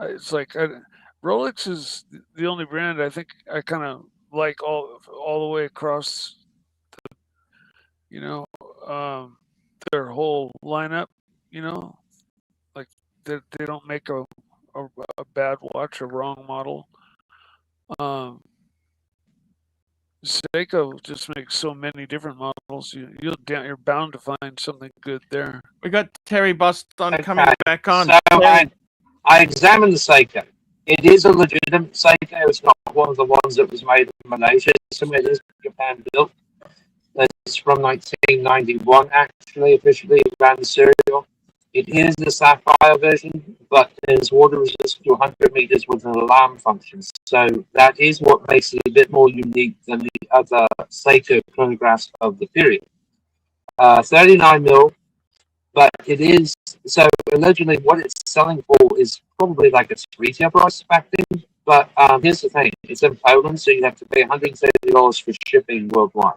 it's like Rolex is the only brand I think I kind of like all the way across their whole lineup, like they don't make a bad watch, a wrong model. Seiko just makes so many different models. You're bound to find something good there. We got Terry Boston coming back on. So I examined the Seiko. It is a legitimate Seiko. It's not one of the ones that was made in Malaysia. Some of it is Japan built. It's from 1991, actually, officially ran the serial. It is the sapphire version, but it's water resistant to 100 meters with an alarm function. So that is what makes it a bit more unique than the other Seiko chronographs of the period. 39 mil, but it is, so allegedly what it's selling for is probably like its retail price back then. But here's the thing, it's in Poland, so you have to pay $130 for shipping worldwide.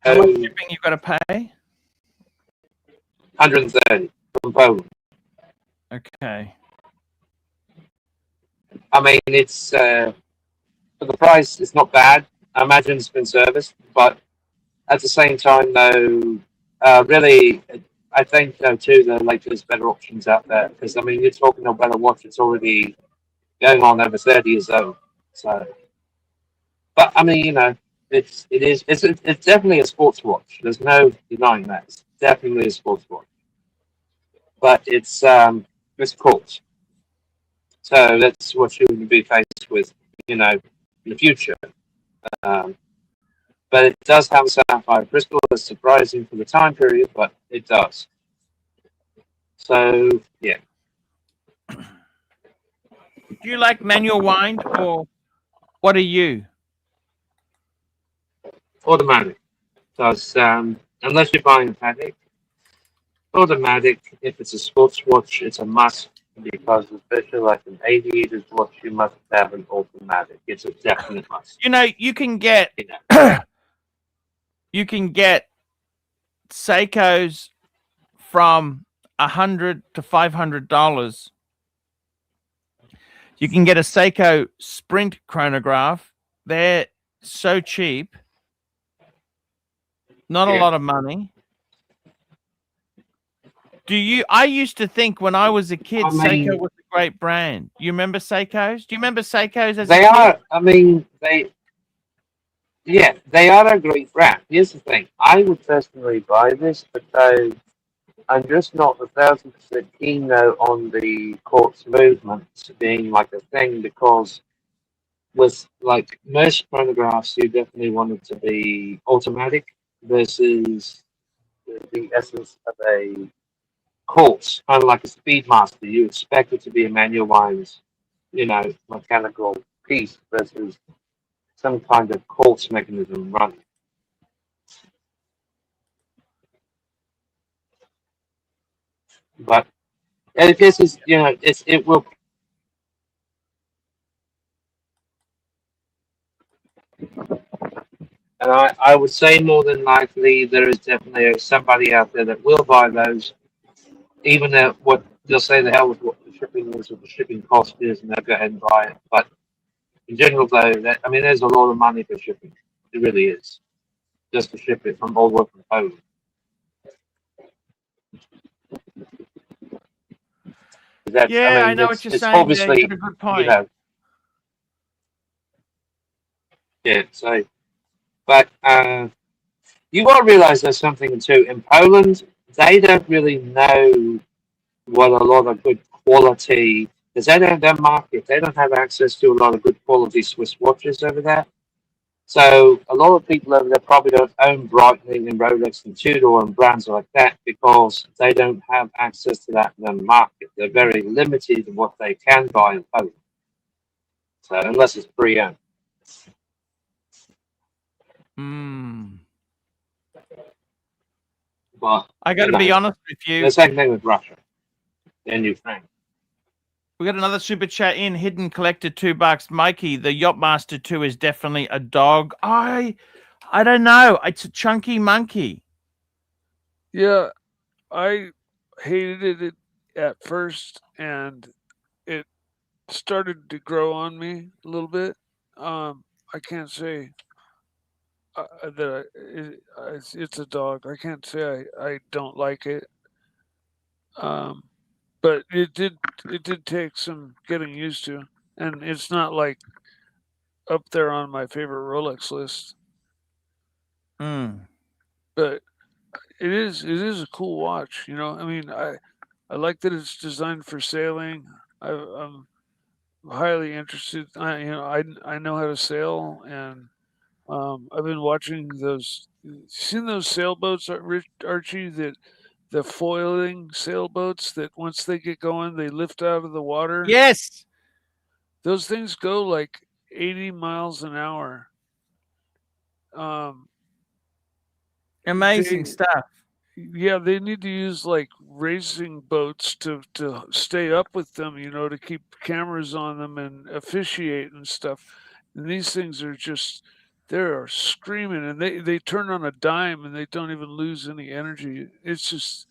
How much shipping you got to pay? 130 from Poland. Okay. I mean, it's for the price, it's not bad. I imagine it's been serviced, but at the same time, though, really, I think too, there's better options out there because I mean, you're talking about a watch that's already going on over 30 years old. So, but I mean, it's definitely a sports watch. There's no denying that. It's definitely a sports watch. But it's cool. So that's what you're going to be faced with, in the future. But it does have a sapphire crystal. It's surprising for the time period, but it does. So yeah. Do you like manual wind or what are you? Automatic. Because unless you're buying a Patek, automatic, if it's a sports watch, it's a must because especially like an aviator's watch, you must have an automatic. It's a definite must. You can get you can get Seikos from $100 to $500. You can get a Seiko Sprint chronograph. They're so cheap. Not a lot of money. I used to think when I was a kid, I mean- Seiko was a great brand. You remember Seikos? Do you remember Seikos as They a kid? are. I mean, yeah, they are a great brand. Here's the thing: I would personally buy this, but I'm just not 1,000% keen though on the quartz movement being like a thing, because with like most chronographs, you definitely want it to be automatic versus the essence of a quartz, kind of like a Speedmaster. You expect it to be a manual wise, mechanical piece versus some kind of quartz mechanism running. But I guess it will. And I would say more than likely there is definitely somebody out there that will buy those, even at what they'll say the hell with what the shipping is or the shipping cost is, and they'll go ahead and buy it. But in general, though, there's a lot of money for shipping. It really is, just to ship it from all the way from Poland. Yeah, I know what you're it's saying. obviously, You got a good point. Yeah. So, but you got to realize there's something too. In Poland, they don't really know what a lot of good quality, because they don't their market. They don't have access to a lot of good quality Swiss watches over there. So a lot of people over there probably don't own Breitling and Rolex and Tudor and brands like that, because they don't have access to that in the market. They're very limited in what they can buy in Poland. So unless it's pre-owned. But I got to be honest with you. The same thing with Russia and Ukraine. We got another super chat in. Hidden Collector, $2. Mikey, the Yachtmaster 2 is definitely a dog. I don't know. It's a chunky monkey. Yeah, I hated it at first, and it started to grow on me a little bit. I can't say that it's a dog. I can't say I don't like it. But it did take some getting used to, and it's not like up there on my favorite Rolex list. But it is a cool watch. I mean, I like that it's designed for sailing. I'm highly interested. I know how to sail, and I've been watching those. Seen those sailboats, Archie? That the foiling sailboats that once they get going, they lift out of the water. Yes, those things go like 80 miles an hour. Amazing stuff. Yeah, they need to use like racing boats to stay up with them, to keep cameras on them and officiate and stuff. And these things are just, they're screaming, and they turn on a dime and they don't even lose any energy. It's just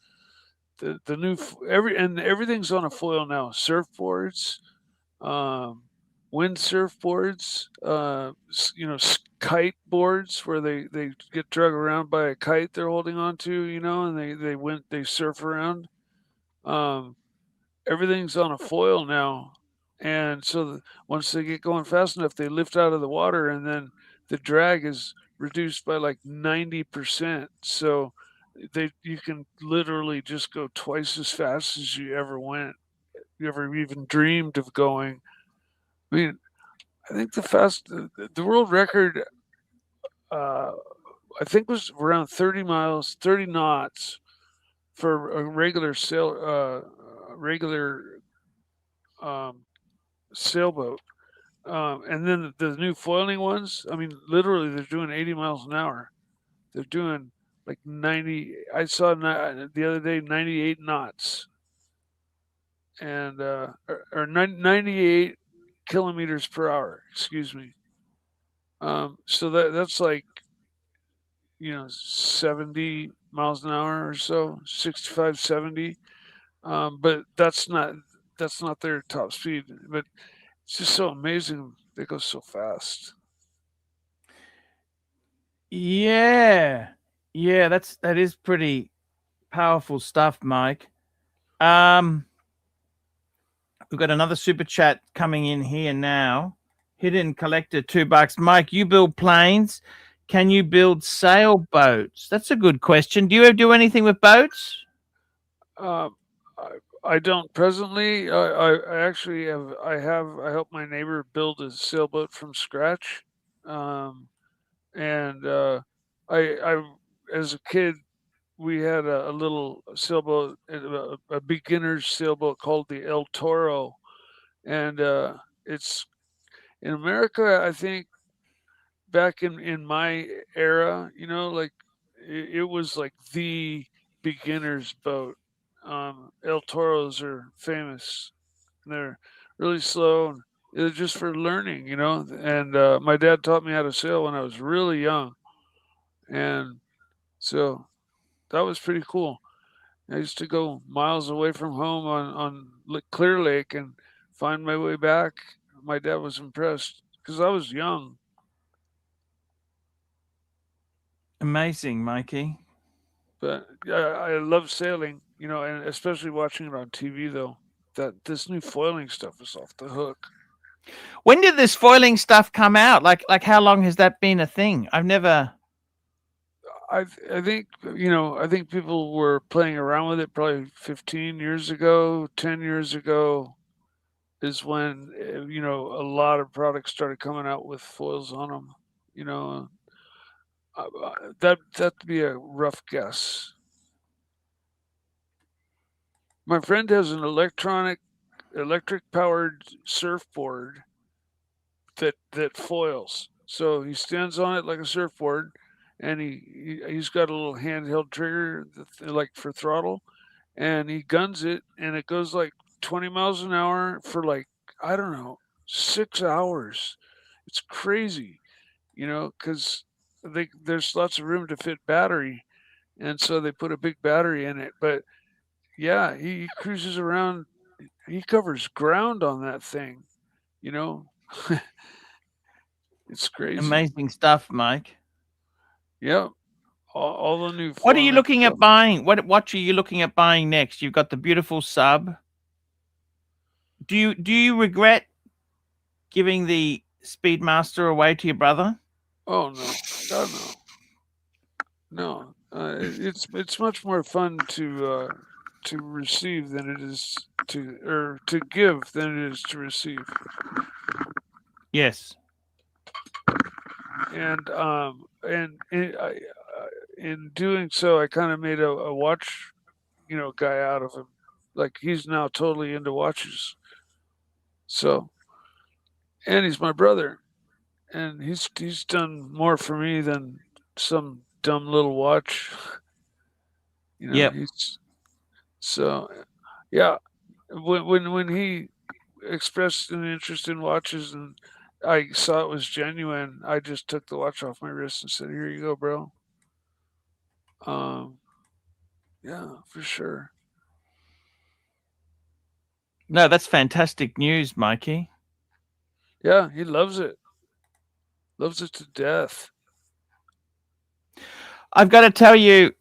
the new everything's on a foil now. Surfboards, wind surfboards, kite boards where they get drug around by a kite they're holding on to, and they surf around. Everything's on a foil now, and so once they get going fast enough, they lift out of the water, and then the drag is reduced by like 90%. So you can literally just go twice as fast as you ever even dreamed of going. I mean, I think the world record, I think, was around 30 knots for a regular sailboat. And then the new foiling ones, I mean, literally they're doing 80 miles an hour. They're doing like 90. I saw the other day 98 knots, and or 98 kilometers per hour. Excuse me. So that's like 70 miles an hour or so, 65, 70. But that's not their top speed. But it's just so amazing. They go so fast. Yeah, that is pretty powerful stuff, Mike. We've got another super chat coming in here now. Hidden Collector, $2. Mike, you build planes. Can you build sailboats? That's a good question. Do you ever do anything with boats? I don't presently. I actually have. I helped my neighbor build a sailboat from scratch, and I as a kid we had a little sailboat, a beginner's sailboat called the El Toro, and it's in America. I think back in my era, you know, like it was like the beginner's boat. El Toros are famous. And they're really slow and they're just for learning, you know. And my dad taught me how to sail when I was really young, and so that was pretty cool. I used to go miles away from home on Clear Lake and find my way back. My dad was impressed because I was young. Amazing, Mikey. But I love sailing, you know, and especially watching it on TV. Though that this new foiling stuff is off the hook. When did this foiling stuff come out? Like how long has that been a thing? I've never. I think, you know, I think people were playing around with it probably 15 years ago, 10 years ago is when, you know, a lot of products started coming out with foils on them. You know, that'd be a rough guess. My friend has an electric powered surfboard that foils. So he stands on it like a surfboard, and he's got a little handheld trigger like for throttle, and he guns it, and it goes like 20 miles an hour for like, I don't know, 6 hours. It's crazy, you know, because there's lots of room to fit battery, and so they put a big battery in it. But yeah, he cruises around. He covers ground on that thing, you know. It's crazy. Amazing stuff, Mike. Yeah, all the new. What are you looking at buying? What watch are you looking at buying next? You've got the beautiful sub. Do you regret giving the Speedmaster away to your brother? Oh no, God no, no. It's much more fun to receive than it is to give than it is to receive. Yes. And in doing so, I kind of made a watch, you know, guy out of him. Like he's now totally into watches. So, and he's my brother, and he's done more for me than some dumb little watch. You know, Yep. So, yeah. When he expressed an interest in watches and I saw it was genuine, I just took the watch off my wrist and said, "Here you go, bro." Yeah, for sure. No, that's fantastic news, Mikey. Yeah, he loves it. Loves it to death. I've got to tell you,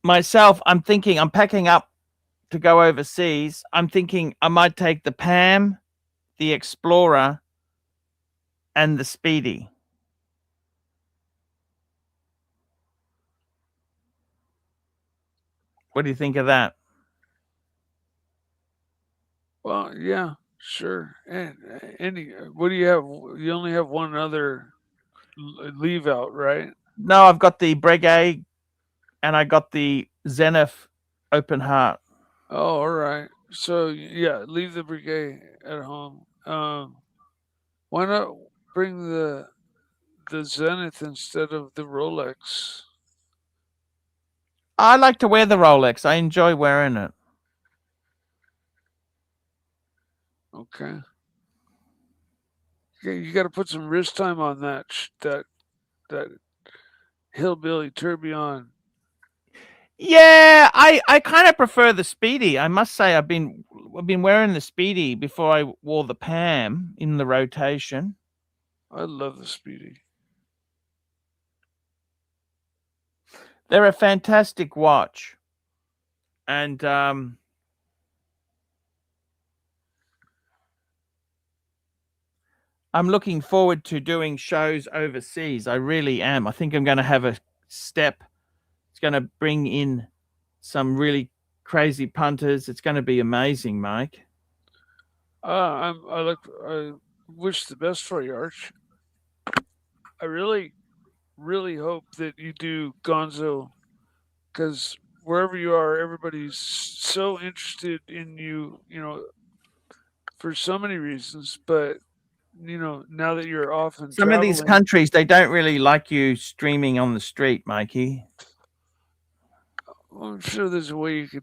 myself, I'm packing up to go overseas. I'm thinking I might take the Pam, the Explorer, and the Speedy. What do you think of that? Well, yeah, sure. And what do you have? You only have one other leave out, right? No, I've got the Breguet and I got the Zenith Open Heart. Oh, all right. So yeah, leave the Breguet at home. Why not bring the Zenith instead of the Rolex? I like to wear the Rolex. I enjoy wearing it. Okay. You got to put some wrist time on that hillbilly tourbillon. Yeah, I kind of prefer the Speedy. I must say I've been wearing the Speedy before I wore the Pam in the rotation. I love the Speedy. They're a fantastic watch. And I'm looking forward to doing shows overseas. I really am. I think I'm going to have a step. It's going to bring in some really crazy punters. It's going to be amazing, Mike. I wish the best for you, Arch. I really hope that you do Gonzo, because wherever you are, everybody's so interested in you. You know, for so many reasons. But you know, now that you're off and Some of these traveling, countries, they don't really like you streaming on the street, Mikey. I'm sure there's a way you could.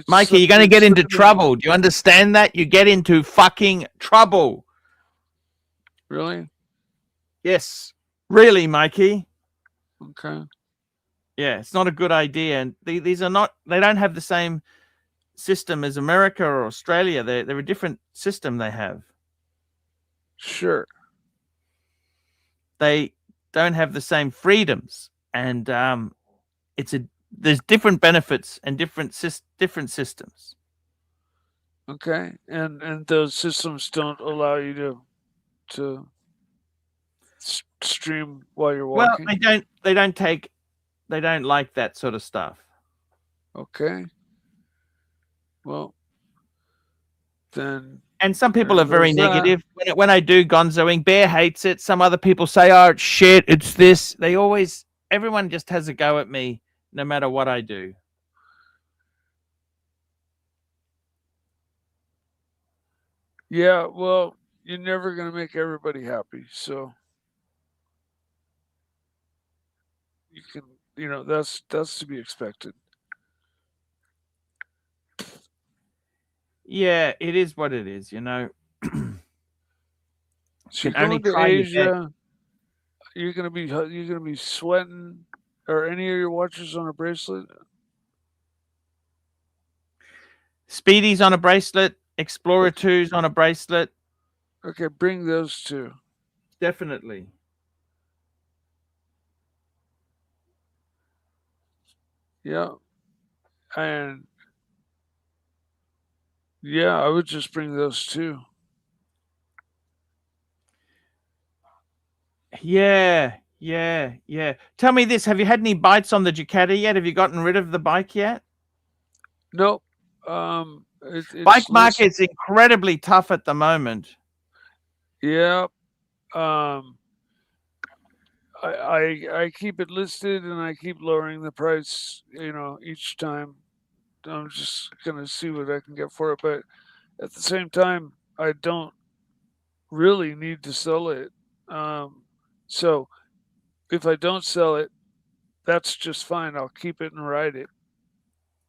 Mikey, you're going to get into trouble. Do you understand that? You get into fucking trouble. Really? Yes. Really, Mikey. Okay. Yeah, it's not a good idea. And these are not, they don't have the same system as America or Australia. They're a different system they have. Sure. They don't have the same freedoms. And there's different benefits and different systems. Okay. And those systems don't allow you to stream while you're walking? Well, they don't like that sort of stuff. Okay. Well, then. And some people are very negative. When I do gonzoing, Bear hates it. Some other people say, oh, it's shit, it's this. Everyone just has a go at me no matter what I do. Yeah, well, you're never going to make everybody happy. So you can, you know, that's to be expected. Yeah, it is what it is, you know. So you're going to Asia. You're gonna be sweating. Are any of your watches on a bracelet? Speedy's on a bracelet. Explorer 2's on a bracelet. Okay, bring those two. Definitely. Yeah. And yeah, I would just bring those two. Yeah. Tell me this, have you had any bites on the Ducati yet? Have you gotten rid of the bike yet? Nope. Bike market's incredibly tough at the moment. Yeah. I keep it listed and I keep lowering the price, you know, each time. I'm just gonna see what I can get for it, but at the same time, I don't really need to sell it. So if I don't sell it, that's just fine. I'll keep it and ride it,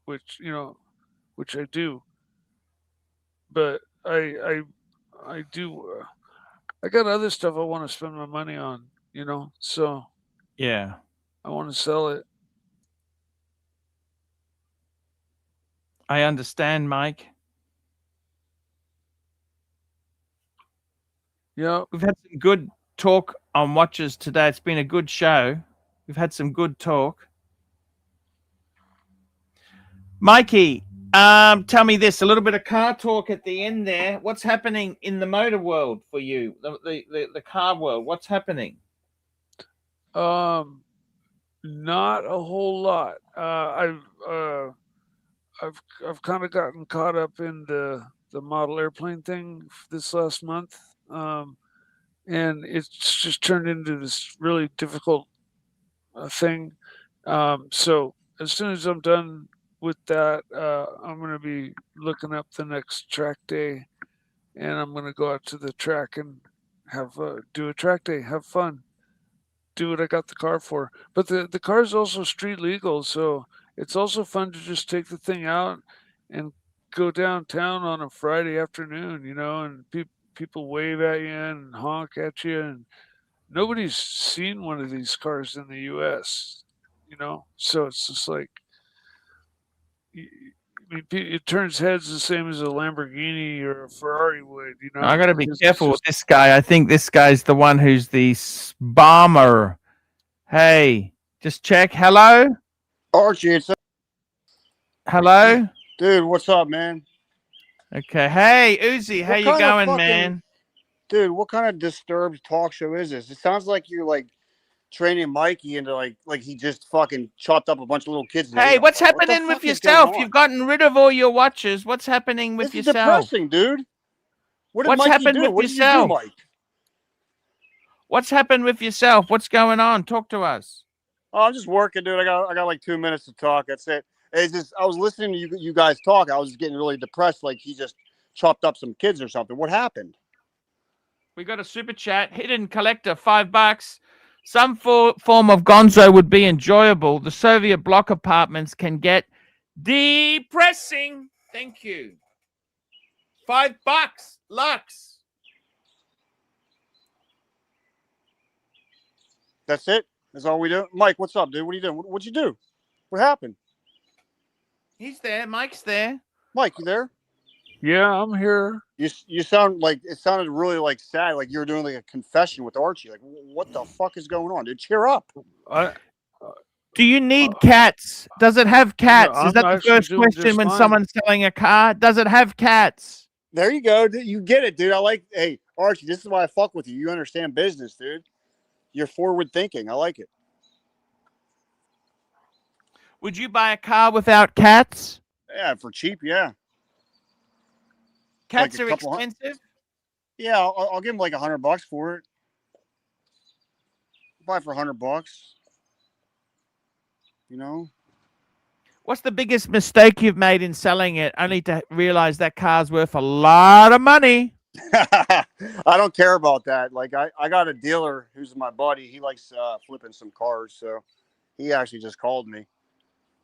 which I do. But I do. I got other stuff I want to spend my money on, you know. So yeah, I want to sell it. I understand, Mike. Yeah, we've had some good talk on watches today. It's been a good show. We've had some good talk. Mikey, tell me this, a little bit of car talk at the end there. What's happening in the motor world for you, the car world? What's happening? Not a whole lot. I've kind of gotten caught up in the model airplane thing this last month. And it's just turned into this really difficult thing. So as soon as I'm done with that, I'm going to be looking up the next track day, and I'm going to go out to the track and do a track day, have fun, do what I got the car for. But the car is also street legal, so it's also fun to just take the thing out and go downtown on a Friday afternoon, you know, and people wave at you and honk at you, and nobody's seen one of these cars in the US, you know, so it's just like, I mean, it turns heads the same as a Lamborghini or a Ferrari would, you know. I got to be careful with this guy. I think this guy's the one who's the bomber. Hey, just check. Hello? Archie, Hello. Dude, what's up, man? Okay. Hey, Uzi, how What you kind of going, fucking- man? Dude, what kind of disturbed talk show is this? It sounds like you're like training Mikey into like he just fucking chopped up a bunch of little kids. and ate Hey, 'em. what's What the happening with fuck is going yourself? on? You've gotten rid of all your watches. What's happening with This is yourself? depressing, dude. What did What's Mikey happened do? with What did you do, yourself? Mike? What's happened with yourself? What's going on? Talk to us. Oh, I'm just working, dude. I got like 2 minutes to talk. That's it. It's just I was listening to you guys talk. I was just getting really depressed. Like he just chopped up some kids or something. What happened? We got a super chat. Hidden collector, $5. Some form of gonzo would be enjoyable. The Soviet bloc apartments can get depressing. Thank you. $5. Lux. That's it. That's all we do. Mike, what's up, dude? What are you doing? What'd you do? What happened? He's there. Mike's there. Mike, you there? Yeah, I'm here. You sound like it sounded really like sad, like you were doing like a confession with Archie. Like, what the fuck is going on, dude? Cheer up. Do you need cats? Does it have cats? I'm Is that the actually first doing question just when fine. someone's selling a car? Does it have cats? There you go. You get it, dude. I like. Hey, Archie, this is why I fuck with you. You understand business, dude. You're forward thinking. I like it. Would you buy a car without cats? Yeah, for cheap. Yeah. Cats Like a are couple expensive. Yeah, I'll give him like $100 for it. Buy for $100. You know. What's the biggest mistake you've made in selling it, only to realize that car's worth a lot of money? I don't care about that. Like I got a dealer who's my buddy. He likes flipping some cars, so he actually just called me.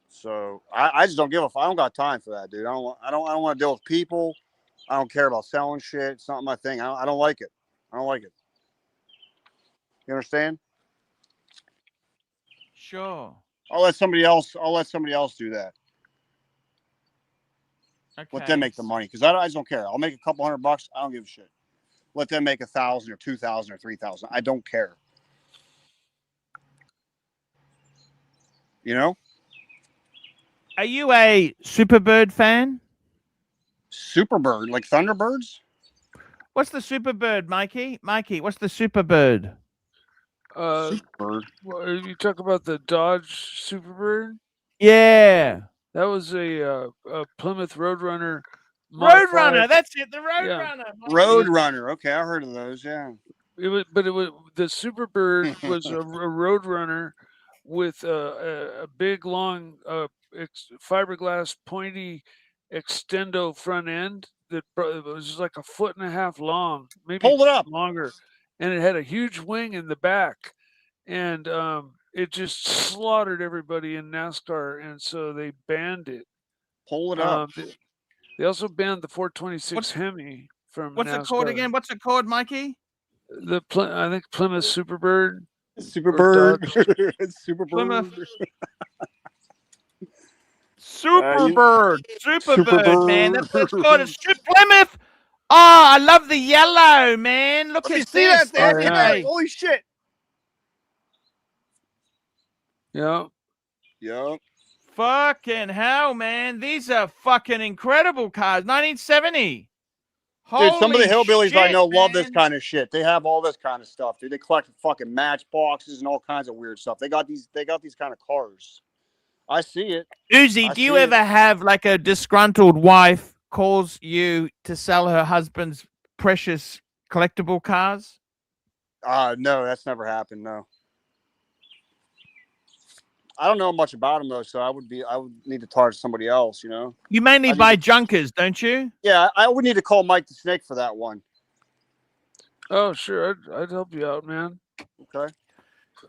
So I just don't give a fuck. I don't got time for that, dude. I don't want to deal with people. I don't care about selling shit. It's not my thing. I don't like it. I don't like it. You understand? Sure. I'll let somebody else do that. Okay. Let them make the money because I just don't care. I'll make a couple $100. I don't give a shit. Let them make 1,000 or 2,000 or 3,000. I don't care. You know? Are you a Superbird fan? Superbird, like Thunderbirds? What's the Superbird, Mikey? Mikey, what's the Superbird? Superbird. You talk about the Dodge Superbird? Yeah. That was a Plymouth Roadrunner. Roadrunner, that's it. The Roadrunner. Roadrunner. Okay, I heard of those. Yeah. It was the Superbird was a Roadrunner with a big long fiberglass pointy extendo front end that it was like 1.5 feet long, maybe Hold it up. longer, and it had a huge wing in the back, and it just slaughtered everybody in NASCAR, and so they banned it. Pull it up. They also banned the 426 Hemi from What's NASCAR. it called again? What's it called, Mikey? I think Plymouth Superbird. Superbird. Superbird. Plymouth. Superbird. Superbird, man. That's what it's called. It's Plymouth. Oh, I love the yellow, man. Look Let me at see this. that. Oh, yeah. Holy shit. Yeah. Yep. Fucking hell, man. These are fucking incredible cars. 1970. Dude, some of the Holy hillbillies I shit, know love this man. kind of shit. They have all this kind of stuff, dude. They collect fucking matchboxes and all kinds of weird stuff. They got these kind of cars. I see it. Uzi, do you ever have like a disgruntled wife calls you to sell her husband's precious collectible cars? No, that's never happened. No. I don't know much about them though, so I would need to talk to somebody else, you know. You mainly buy junkers, don't you? Yeah, I would need to call Mike the Snake for that one. Oh, sure. I'd help you out, man. Okay.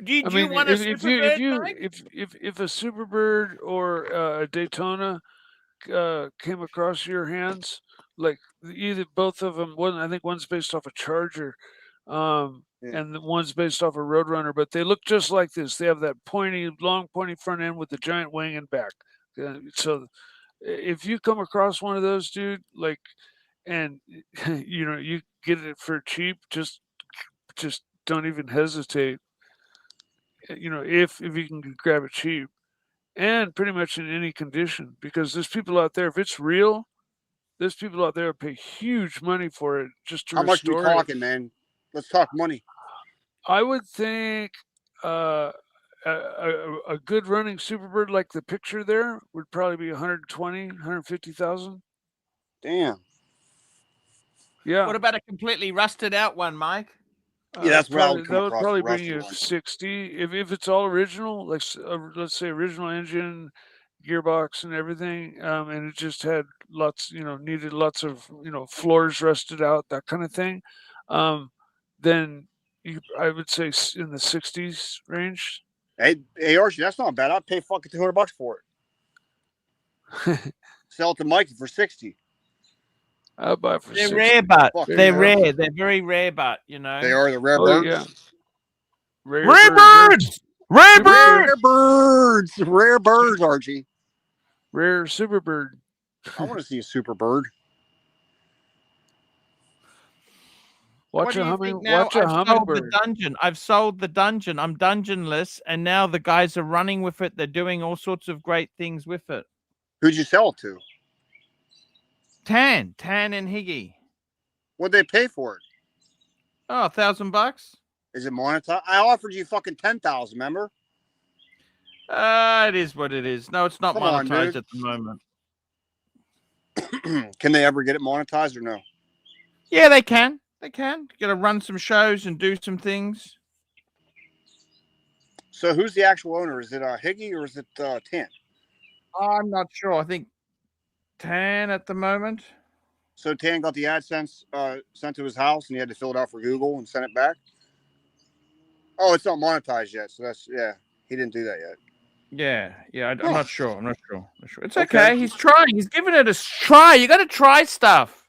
Do you want a Superbird, Mike? If a Superbird or a Daytona came across your hands, like either both of them, I think one's based off a Charger, and the one's based off a Roadrunner, but they look just like this. They have that long pointy front end with the giant wing and back. So if you come across one of those, dude, like, and you get it for cheap, just don't even hesitate. If you can grab it cheap, and pretty much in any condition, because there's people out there, if it's real, there's people out there who pay huge money for it just to How much are we restore it. talking, man? Let's talk money. I would think a good running Superbird like the picture there would probably be 120, 150,000. Damn. Yeah. What about a completely rusted out one, Mike? Yeah, that's what I would come That would across, probably the bring you rusted one. 60 if it's all original, like let's say original engine, gearbox, and everything, and it just had lots, needed lots of, floors rusted out, that kind of thing. Then I would say in the 60s range. Hey, Archie, that's not bad. I'd pay fucking $200 for it. Sell it to Mikey for 60. I'll buy it for They're 60. rare, but Fuck they're yeah. rare. They're very rare, but They are the rare Oh birds. yeah. rare birds. Rare birds. Rare birds. Rare birds, Archie. Rare Superbird. I want to see a super bird. What Watch do a you humming. think now? Watch a I've sold the hummingbird. dungeon. I've sold the dungeon. I'm dungeonless, and now the guys are running with it. They're doing all sorts of great things with it. Who'd you sell it to? Tan and Higgy. What'd they pay for it? Oh, $1,000. Is it monetized? I offered you fucking 10,000. Remember? It is what it is. No, it's not Come on, monetized dude. at the moment. Can they ever get it monetized or no? Yeah, they can. They can. Got to run some shows and do some things. So who's the actual owner? Is it Higgy or is it TINT? I'm not sure. I think Tan at the moment. So Tan got the AdSense sent to his house and he had to fill it out for Google and send it back? Oh, it's not monetized yet. So that's, yeah, he didn't do that yet. Yeah. I'm not sure. I'm not sure. It's Okay. okay. He's trying. He's giving it a try. You got to try stuff.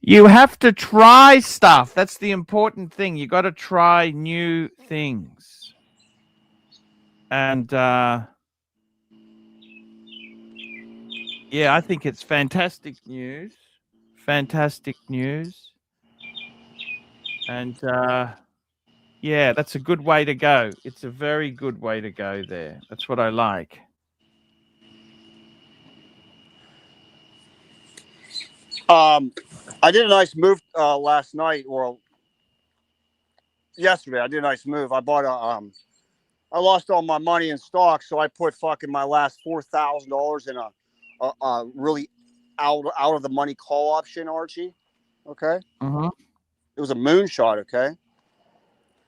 You have to try stuff. That's the important thing. You got to try new things. And yeah, I think it's fantastic news. Fantastic news. And yeah, that's a good way to go. It's a very good way to go there. That's what I like. I did a nice move last night, or yesterday. I did a nice move. I bought I lost all my money in stock, so I put fucking my last $4,000 in a really out of the money call option, Archie. Okay. It was a moonshot. Okay.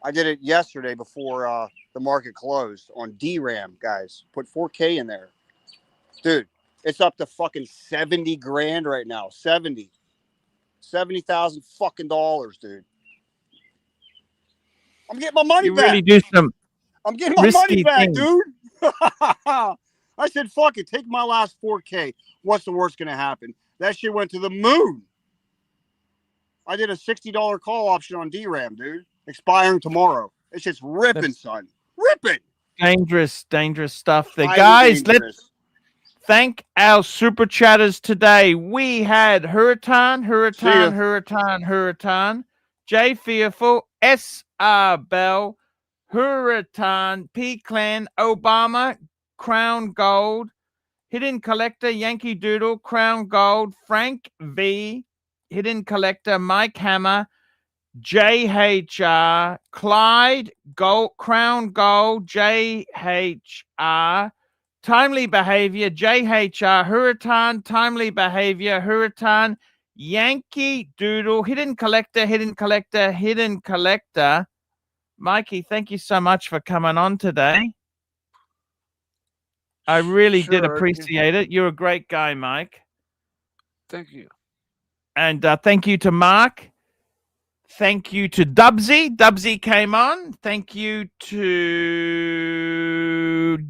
I did it yesterday before the market closed on DRAM, guys. Put 4K in there, dude. It's up to fucking 70 grand right now. 70,000 fucking dollars, dude. I'm getting my money back. You really do some. I'm getting my money back, things. dude. I said, fuck it. Take my last 4K. What's the worst going to happen? That shit went to the moon. I did a $60 call option on DRAM, dude. Expiring tomorrow. It's just ripping, son. Ripping. Dangerous stuff there. Highly Guys, dangerous. let's thank our super chatters today. We had Hurritan, J Fearful, SR Bell, Hurritan, P Clan, Obama, Crown Gold, Hidden Collector, Yankee Doodle, Crown Gold, Frank V, Hidden Collector, Mike Hammer, JHR, Clyde, Gold, Crown Gold, JHR, Timely Behavior, JHR, Hurritan, Timely Behavior, Hurritan, Yankee Doodle, Hidden Collector. Mikey, thank you so much for coming on today. I really did appreciate it. You're a great guy, Mike. Thank you. And thank you to Mark. Thank you to Dubsy. Dubsy came on. Thank you to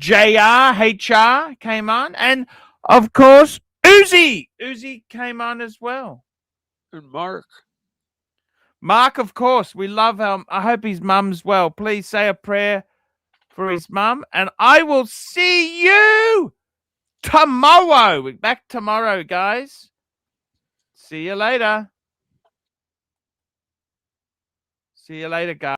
HR came on. And, of course, Uzi. Uzi came on as well. And Mark. Mark, of course. We love him. I hope his mum's well. Please say a prayer for his mum. And I will see you tomorrow. We're back tomorrow, guys. See you later. See you later, guys.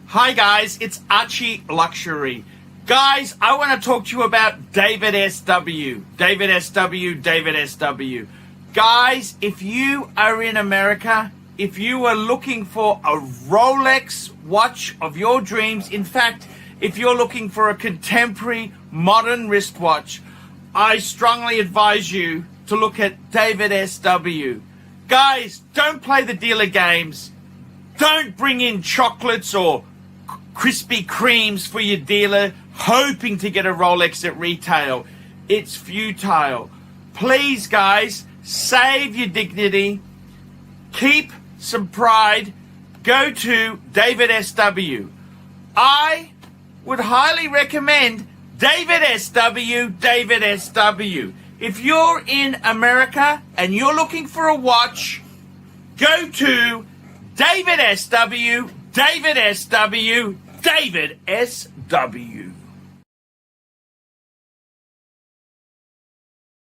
Hi, guys. It's Archie Luxury. Guys, I want to talk to you about David SW. David SW, David SW. Guys, if you are in America, if you are looking for a Rolex watch of your dreams, in fact, if you're looking for a contemporary modern wristwatch, I strongly advise you to look at David SW. Guys, don't play the dealer games. Don't bring in chocolates or Krispy Kremes for your dealer hoping to get a Rolex at retail. It's futile. Please, guys, save your dignity. Keep some pride. Go to David SW. I would highly recommend David SW, David SW. If you're in America and you're looking for a watch, go to David SW, David SW, David SW.